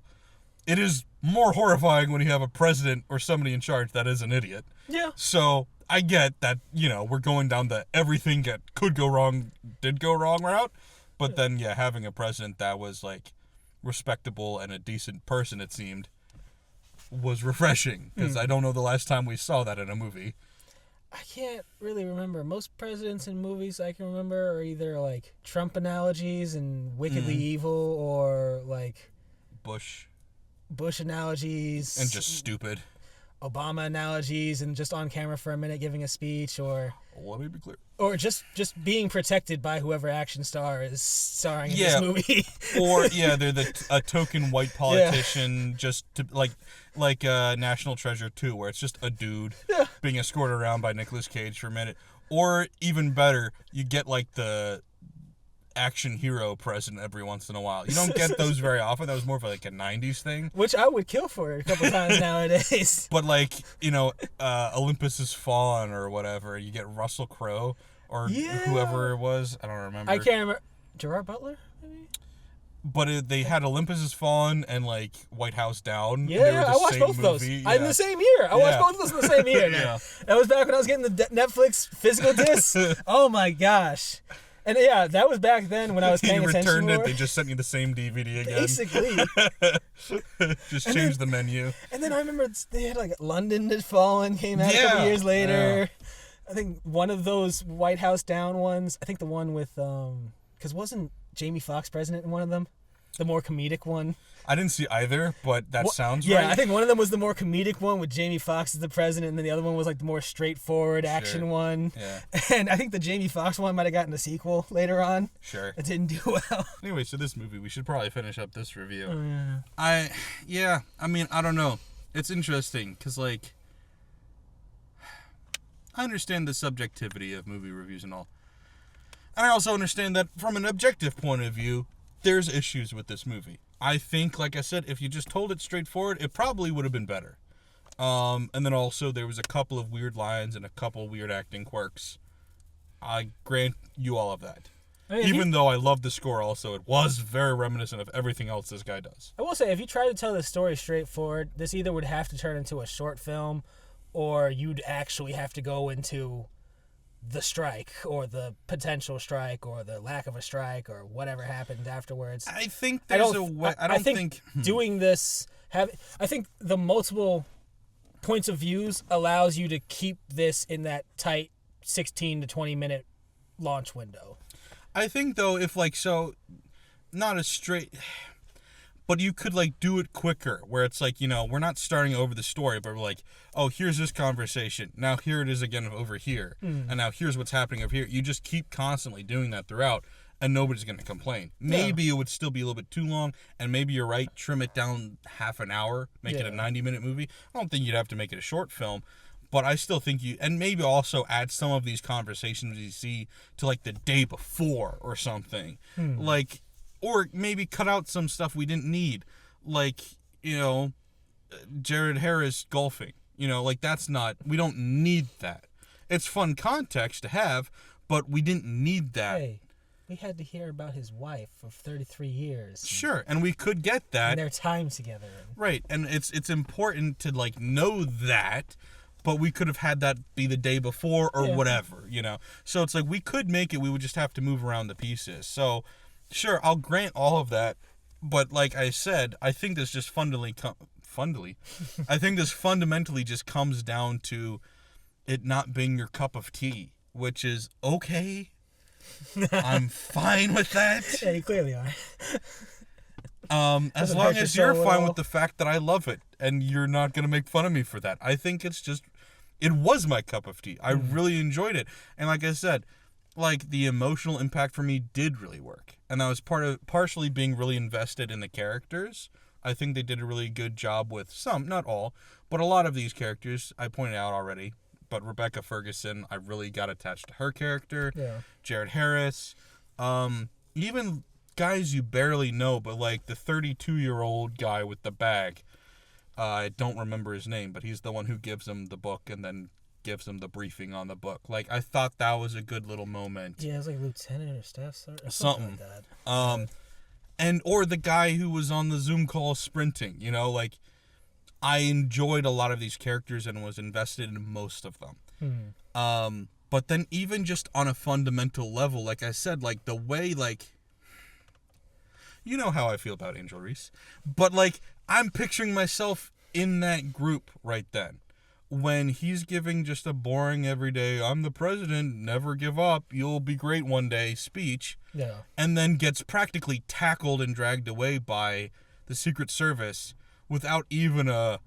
it is more horrifying when you have a president or somebody in charge that is an idiot. Yeah. So I get that, we're going down the everything that could go wrong, did go wrong route. But then, having a president that was, like, respectable and a decent person, it seemed, was refreshing. Because I don't know the last time we saw that in a movie. I can't really remember. Most presidents in movies I can remember are either, like, Trump analogies and wickedly evil, or, like... Bush analogies. and just stupid. Obama analogies and just on camera for a minute giving a speech, or... Let me be clear. Or just being protected by whoever action star is starring in this movie. Or, they're a token white politician, just to, like National Treasure 2, where it's just a dude being escorted around by Nicolas Cage for a minute. Or, even better, you get, like, the action hero president every once in a while. You don't get those very often. That was more of like a 90s thing. Which I would kill for a couple times nowadays. But like, Olympus Has Fallen or whatever, you get Russell Crowe or whoever it was. I don't remember. I can't remember. Gerard Butler, maybe? But they had Olympus Has Fallen and like White House Down. Yeah, I watched both of those. In the same year. I watched both of those in the same year. Yeah. That was back when I was getting the Netflix physical discs. Oh my gosh. And that was back then when I was paying attention. You returned more. it, they just sent you the same DVD again. Basically. Just changed the menu. And then I remember they had like London Had Fallen came out a couple years later. Yeah. I think one of those White House Down ones, I think the one with, because wasn't Jamie Foxx president in one of them? The more comedic one. I didn't see either, but that sounds right. Yeah, I think one of them was the more comedic one with Jamie Foxx as the president, and then the other one was like the more straightforward action one. Yeah. And I think the Jamie Foxx one might have gotten a sequel later on. Sure. It didn't do well. Anyway, so this movie, we should probably finish up this review. Oh, yeah. I don't know. It's interesting, because, like, I understand the subjectivity of movie reviews and all. And I also understand that from an objective point of view, there's issues with this movie. I think, like I said, if you just told it straightforward, it probably would have been better. And then also there was a couple of weird lines and a couple of weird acting quirks. I grant you all of that. Even though I love the score also, it was very reminiscent of everything else this guy does. I will say, if you try to tell the story straightforward, this either would have to turn into a short film, or you'd actually have to go into the strike, or the potential strike, or the lack of a strike, or whatever happened afterwards. I think there's a way. I think doing this, I think the multiple points of views allows you to keep this in that tight 16 to 20 minute launch window. I think though, if like not as straight. But you could, like, do it quicker, where it's like, we're not starting over the story, but we're like, oh, here's this conversation. Now here it is again over here. And now here's what's happening over here. You just keep constantly doing that throughout, and nobody's going to complain. Maybe it would still be a little bit too long, and maybe you're right, trim it down half an hour, make it a 90-minute movie. I don't think you'd have to make it a short film, but I still think and maybe also add some of these conversations you see to, like, the day before or something. Like... Or maybe cut out some stuff we didn't need. Like, Jared Harris golfing. Like we don't need that. It's fun context to have, but we didn't need that. Hey, we had to hear about his wife of 33 years. Sure, and we could get that. And their time together. Right, and it's important to, like, know that, but we could have had that be the day before or whatever, So it's like we could make it, we would just have to move around the pieces. So... Sure, I'll grant all of that, but like I said, I think this just fundamentally just comes down to it not being your cup of tea, which is okay. I'm fine with that. Yeah, you clearly are. As Doesn't long hurt your as you're soul at fine all. with the fact that I love it and you're not going to make fun of me for that. I think it was my cup of tea. I really enjoyed it. And like I said, like the emotional impact for me did really work. And that was partially being really invested in the characters. I think they did a really good job with some, not all, but a lot of these characters I pointed out already. But Rebecca Ferguson, I really got attached to her character. Yeah. Jared Harris, even guys you barely know, but like the 32-year-old guy with the bag. I don't remember his name, but he's the one who gives him the book and then gives him the briefing on the book. Like, I thought that was a good little moment. Yeah, it was like lieutenant or staff sergeant or Something. like that. And or the guy who was on the Zoom call sprinting, you know, like I enjoyed a lot of these characters and was invested in most of them. But then even just on a fundamental level, like I said, like the way, like, you know how I feel about Angel Reese, but like I'm picturing myself in that group right then when he's giving just a boring everyday, I'm the president, never give up, you'll be great one day speech. Yeah. And then gets practically tackled and dragged away by the Secret Service without even a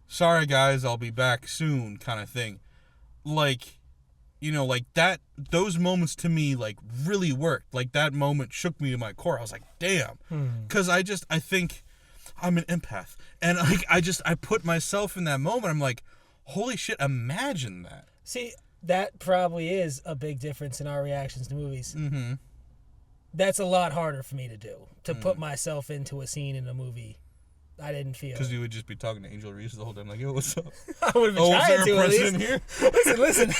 sorry guys, I'll be back soon kind of thing. Like, you know, like that, those moments to me like really worked. Like that moment shook me to my core. I was like, damn. Because I think I'm an empath. And like I put myself in that moment. I'm like, holy shit, imagine that. See, that probably is a big difference in our reactions to movies. Mm-hmm. That's a lot harder for me to do, to put myself into a scene in a movie I didn't feel. Because you would just be talking to Angel Reese the whole time, like, yo, what's up? I would have been Oh, is trying there to a at least. president here? Listen.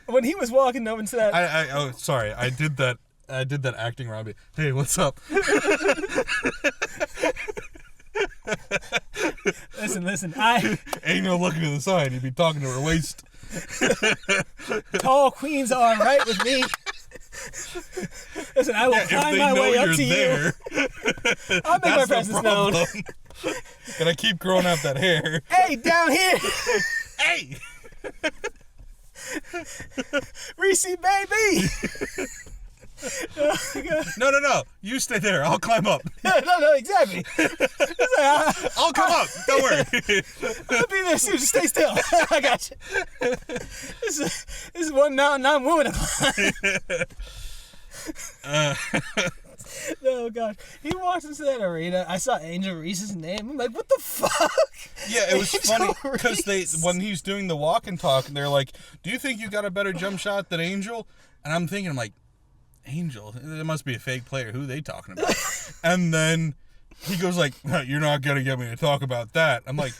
When he was walking over into that, Oh, sorry, I did that acting Robbie. Hey, what's up? listen. Ain't no looking to the side. You'd be talking to her waist. Tall queens are all right with me. Listen, I will climb my way up to you. I'll make my presence known. And I keep growing out that hair. Hey, down here, Hey! Reese, baby. No. You stay there. I'll climb up. No, exactly. I'll come up. Don't worry. I'll be there soon. Just stay still. I got you. This is one mountain I'm willing to climb. Oh, God. He walks into that arena. I saw Angel Reese's name. I'm like, what the fuck? Yeah, it was Angel funny because Reese. when he's doing the walk and talk, they're like, do you think you got a better jump shot than Angel? And I'm thinking, like, Angel? It must be a fake player. Who are they talking about? And then he goes like, you're not going to get me to talk about that. I'm like,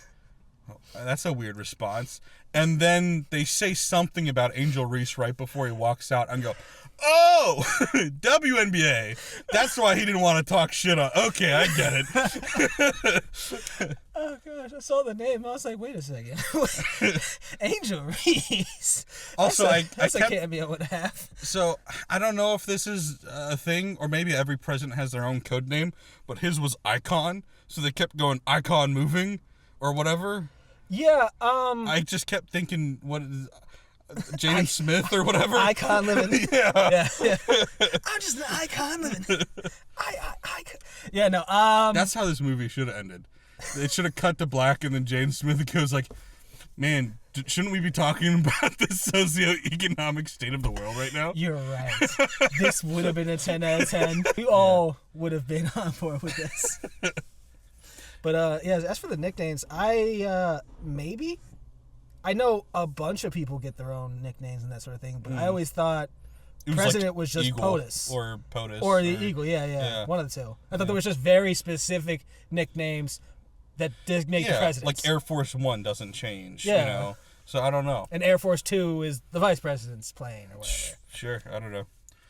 oh, that's a weird response. And then they say something about Angel Reese right before he walks out and go, oh, WNBA. That's why he didn't want to talk shit on. Okay, I get it. Oh, gosh. I saw the name. I was like, wait a second. Angel Reese. Also, that's I a kept, cameo and a half. so I don't know if this is a thing or maybe every president has their own code name, but his was Icon. So they kept going Icon moving or whatever. Yeah, I just kept thinking, what is Jaden Smith or whatever? Icon living. Yeah. Yeah. I'm just an icon living. Yeah, no, That's how this movie should have ended. It should have cut to black and then Jaden Smith goes like, man, shouldn't we be talking about the socioeconomic state of the world right now? You're right. This would have been a 10 out of 10. We all would have been on board with this. But, yeah, as for the nicknames, I know a bunch of people get their own nicknames and that sort of thing, but I always thought It was President like was just Eagle POTUS. Or POTUS. Or the Eagle, yeah. One of the two. I thought there was just very specific nicknames that did make the presidents. like Air Force One doesn't change, Yeah. you know? So I don't know. And Air Force 2 is the vice president's plane or whatever. Sure, I don't know.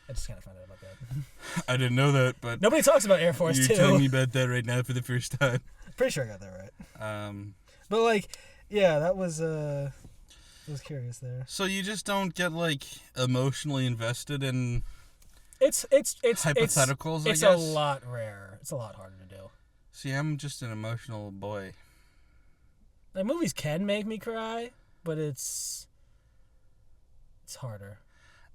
I just kind of found out about that. I didn't know that, but Nobody talks about Air Force 2. you're telling me about that right now for the first time. Pretty sure I got that right. But like, yeah, that was I was curious there. So you just don't get like emotionally invested in It's hypotheticals, It's I a guess? lot rarer. It's a lot harder to do. See, I'm just an emotional boy. Like movies can make me cry, but it's harder.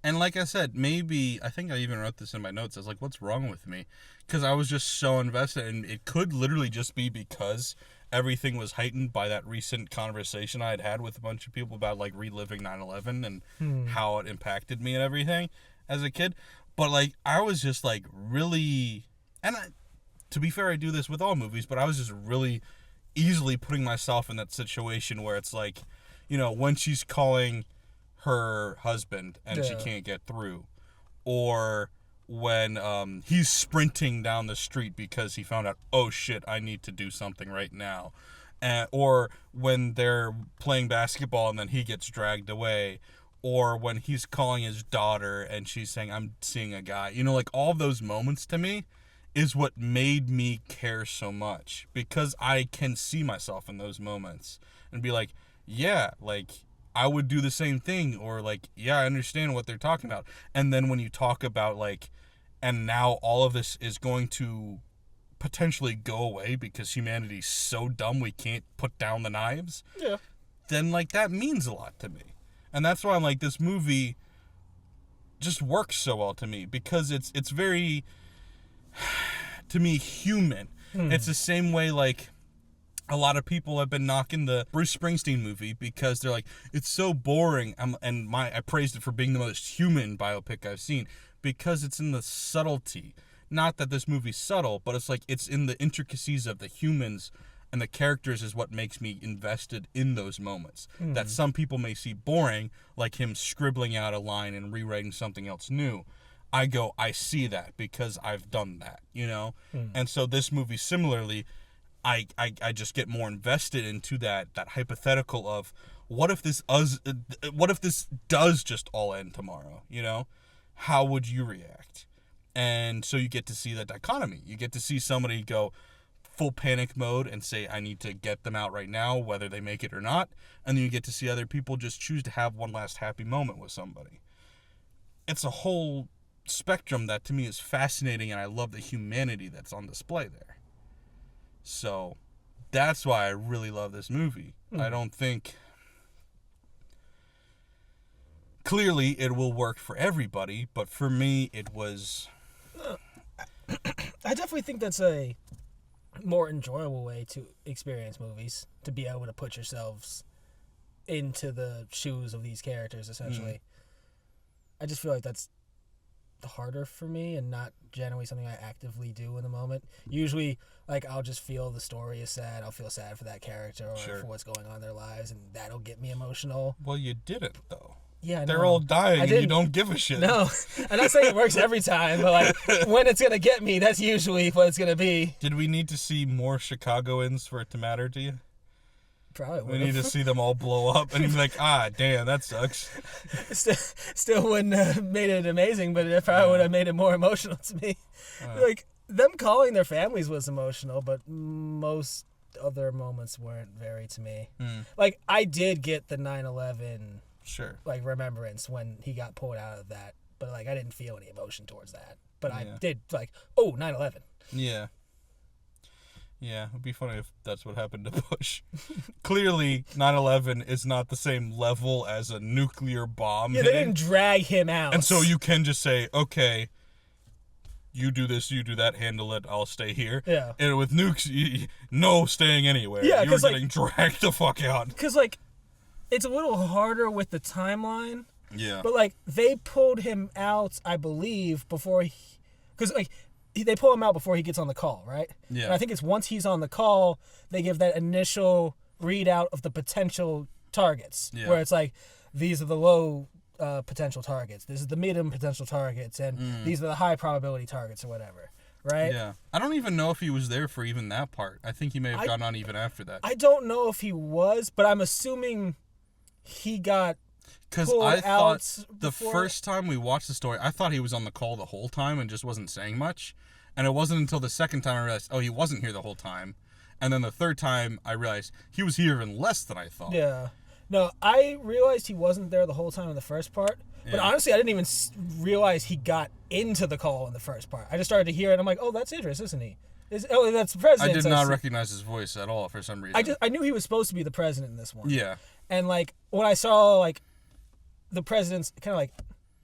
And like I said, maybe, I think I even wrote this in my notes. I was like, what's wrong with me? Because I was just so invested, and it could literally just be because everything was heightened by that recent conversation I had had with a bunch of people about, like, reliving 9/11 and how it impacted me and everything as a kid. But, like, I was just, like, really, to be fair, I do this with all movies, but I was just really easily putting myself in that situation where it's like, you know, when she's calling her husband and she can't get through, or when he's sprinting down the street because he found out, oh shit, I need to do something right now, or when they're playing basketball and then he gets dragged away, or when he's calling his daughter and she's saying, I'm seeing a guy, you know, like all those moments to me is what made me care so much, because I can see myself in those moments and be like, yeah, like I would do the same thing, or like, yeah, I understand what they're talking about. And then when you talk about like, and now all of this is going to potentially go away because humanity's so dumb we can't put down the knives, then like that means a lot to me. And that's why I'm like, this movie just works so well to me, because it's very, to me, human. It's the same way like a lot of people have been knocking the Bruce Springsteen movie because they're like, it's so boring. I praised it for being the most human biopic I've seen, because it's in the subtlety. Not that this movie's subtle, but it's like it's in the intricacies of the humans and the characters is what makes me invested in those moments. That some people may see boring, like him scribbling out a line and rewriting something else new. I see that because I've done that, you know? And so this movie, similarly, I just get more invested into that hypothetical of what if this does just all end tomorrow, you know? How would you react? And so you get to see that dichotomy. You get to see somebody go full panic mode and say, I need to get them out right now, whether they make it or not. And then you get to see other people just choose to have one last happy moment with somebody. It's a whole spectrum that to me is fascinating, and I love the humanity that's on display there. So that's why I really love this movie. I don't think, clearly it will work for everybody, but for me it was, I definitely think that's a more enjoyable way to experience movies, to be able to put yourselves into the shoes of these characters, essentially. I just feel like that's harder for me, and not generally something I actively do in the moment. Usually, like, I'll just feel the story is sad, I'll feel sad for that character or for what's going on in their lives, and that'll get me emotional. Well, you didn't, though. Yeah, I know. They're all dying and you don't give a shit. No, I'm not saying it works every time, but like when it's gonna get me, that's usually what it's gonna be. Did we need to see more Chicagoans for it to matter to you? Probably would. We need to see them all blow up, and you'd be like, damn, that sucks. Still wouldn't have made it amazing, but it probably would have made it more emotional to me. Like, them calling their families was emotional, but most other moments weren't very to me. Like, I did get the 9/11 like remembrance when he got pulled out of that, but like I didn't feel any emotion towards that. But I did, like, 9/11. Yeah. Yeah, it'd be funny if that's what happened to Bush. Clearly, 9/11 is not the same level as a nuclear bomb. Yeah, they didn't drag him out. And so you can just say, okay, you do this, you do that, handle it, I'll stay here. Yeah. And with nukes, no staying anywhere. Yeah, you're getting dragged the fuck out. Because, like, it's a little harder with the timeline. Yeah. But, like, they pulled him out, I believe, before he... Because, like, they pull him out before he gets on the call, right? Yeah. And I think it's once he's on the call, they give that initial readout of the potential targets. Yeah. Where it's like, these are the low potential targets. This is the medium potential targets. And these are the high probability targets or whatever. Right? Yeah. I don't even know if he was there for even that part. I think he may have gone on even after that. I don't know if he was, but I'm assuming he got... Because I thought the first time we watched the story, I thought he was on the call the whole time and just wasn't saying much. And it wasn't until the second time I realized, he wasn't here the whole time. And then the third time I realized he was here even less than I thought. Yeah. No, I realized he wasn't there the whole time in the first part. But honestly, I didn't even realize he got into the call in the first part. I just started to hear it, and I'm like, oh, that's Idris, isn't he? That's the president. I did not recognize his voice at all for some reason. I knew he was supposed to be the president in this one. Yeah. And, like, when I saw, like, the president's kind of, like,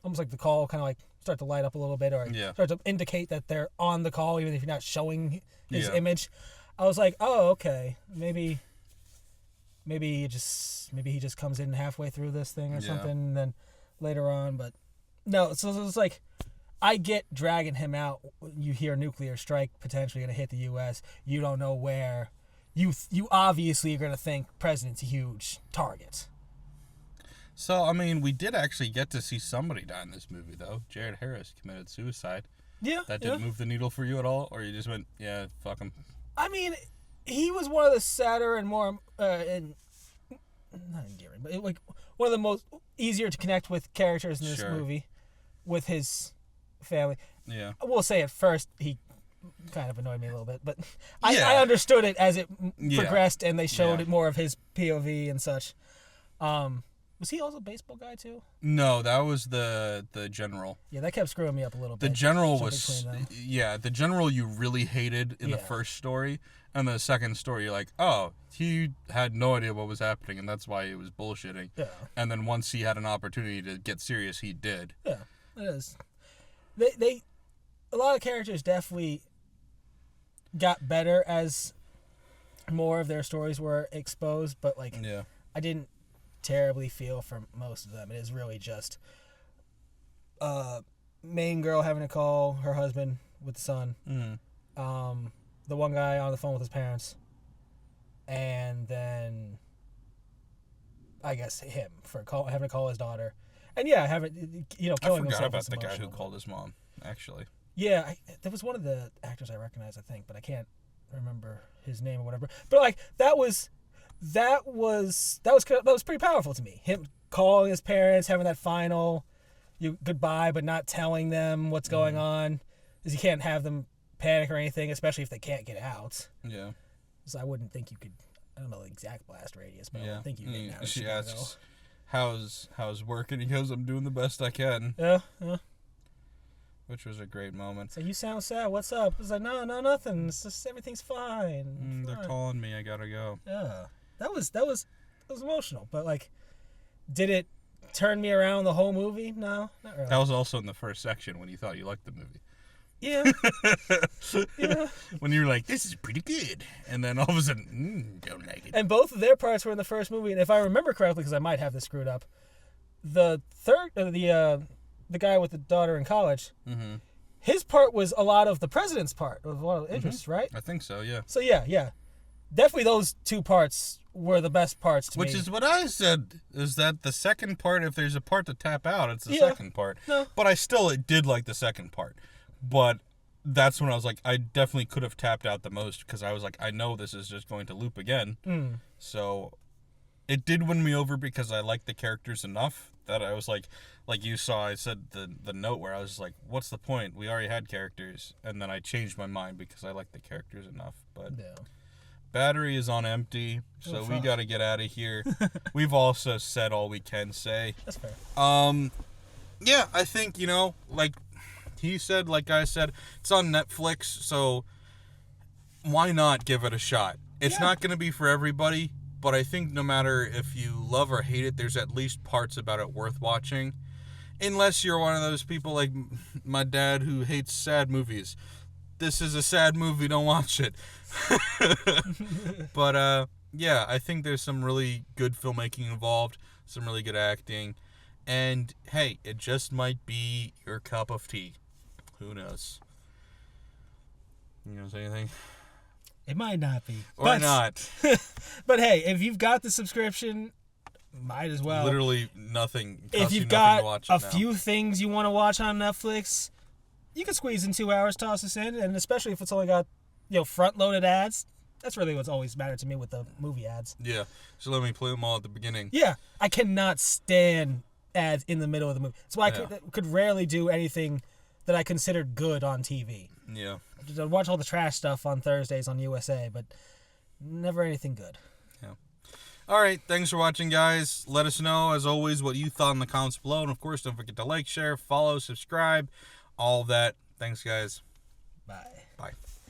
almost like the call kind of like start to light up a little bit, or start to indicate that they're on the call, even if you're not showing his image. I was like, oh, okay, maybe he just comes in halfway through this thing or something, and then later on. But no, so it's like, I get dragging him out. You hear nuclear strike potentially going to hit the U.S. You don't know where. You obviously are going to think president's a huge target. So, I mean, we did actually get to see somebody die in this movie, though. Jared Harris committed suicide. Yeah. That didn't move the needle for you at all? Or you just went, yeah, fuck him? I mean, he was one of the sadder and more, not endearing, but like one of the most easier to connect with characters in this movie with his family. Yeah. I will say at first, he kind of annoyed me a little bit, but I understood it as it progressed and they showed it more of his POV and such. Was he also a baseball guy too? No, that was the general. Yeah, that kept screwing me up a little bit. The general was, the general you really hated in the first story, and the second story you're like, oh, he had no idea what was happening, and that's why he was bullshitting. Yeah. And then once he had an opportunity to get serious, he did. Yeah, it is. A lot of characters definitely got better as more of their stories were exposed, but like, I didn't terribly feel for most of them. It is really just main girl having to call her husband with the son, the one guy on the phone with his parents, and then I guess him for having to call his daughter, and killing himself. I forgot about the guy who called his mom, actually. Yeah, there was one of the actors I recognized, I think, but I can't remember his name or whatever. But like that was pretty powerful to me. Him calling his parents, having that final goodbye, but not telling them what's going on, because you can't have them panic or anything, especially if they can't get out. Yeah. So I wouldn't think you could. I don't know the exact blast radius, but I don't think you can get out. She asks, "How's work?" And he goes, "I'm doing the best I can." Yeah. Which was a great moment. So you sound sad. What's up? It's like, no, nothing. It's just everything's fine. They're calling me. I gotta go. Yeah. That was emotional, but like, did it turn me around the whole movie? No, not really. That was also in the first section when you thought you liked the movie. Yeah. Yeah. When you were like, this is pretty good, and then all of a sudden, don't like it. And both of their parts were in the first movie, and if I remember correctly, because I might have this screwed up, the guy with the daughter in college, his part was a lot of the president's part, of a lot of interest, right? I think so, yeah. So yeah. Definitely those two parts were the best parts to me. Which is what I said, is that the second part, if there's a part to tap out, it's the second part. No. But I still did like the second part. But that's when I was like, I definitely could have tapped out the most, because I was like, I know this is just going to loop again. So it did win me over because I liked the characters enough that I was like you saw, I said the note where I was like, what's the point? We already had characters. And then I changed my mind because I liked the characters enough. But battery is on empty, so we got to get out of here. We've also said all we can say. That's fair. Yeah, I think, like he said, like I said, it's on Netflix, so why not give it a shot? It's not going to be for everybody, but I think no matter if you love or hate it, there's at least parts about it worth watching. Unless you're one of those people like my dad who hates sad movies. This is a sad movie, don't watch it. But, I think there's some really good filmmaking involved, some really good acting, and, hey, it just might be your cup of tea. Who knows? You gonna say anything? It might not be. Or not. But, hey, if you've got the subscription, might as well. Literally nothing. If you've got a few things you want to watch on Netflix, you can squeeze in 2 hours, toss this in, and especially if it's only got, front-loaded ads. That's really what's always mattered to me with the movie ads. Yeah, so let me play them all at the beginning. Yeah, I cannot stand ads in the middle of the movie. That's why I could rarely do anything that I considered good on TV. Yeah. I'd watch all the trash stuff on Thursdays on USA, but never anything good. Yeah. All right, thanks for watching, guys. Let us know, as always, what you thought in the comments below. And, of course, don't forget to like, share, follow, subscribe, all of that. Thanks, guys. Bye. Bye.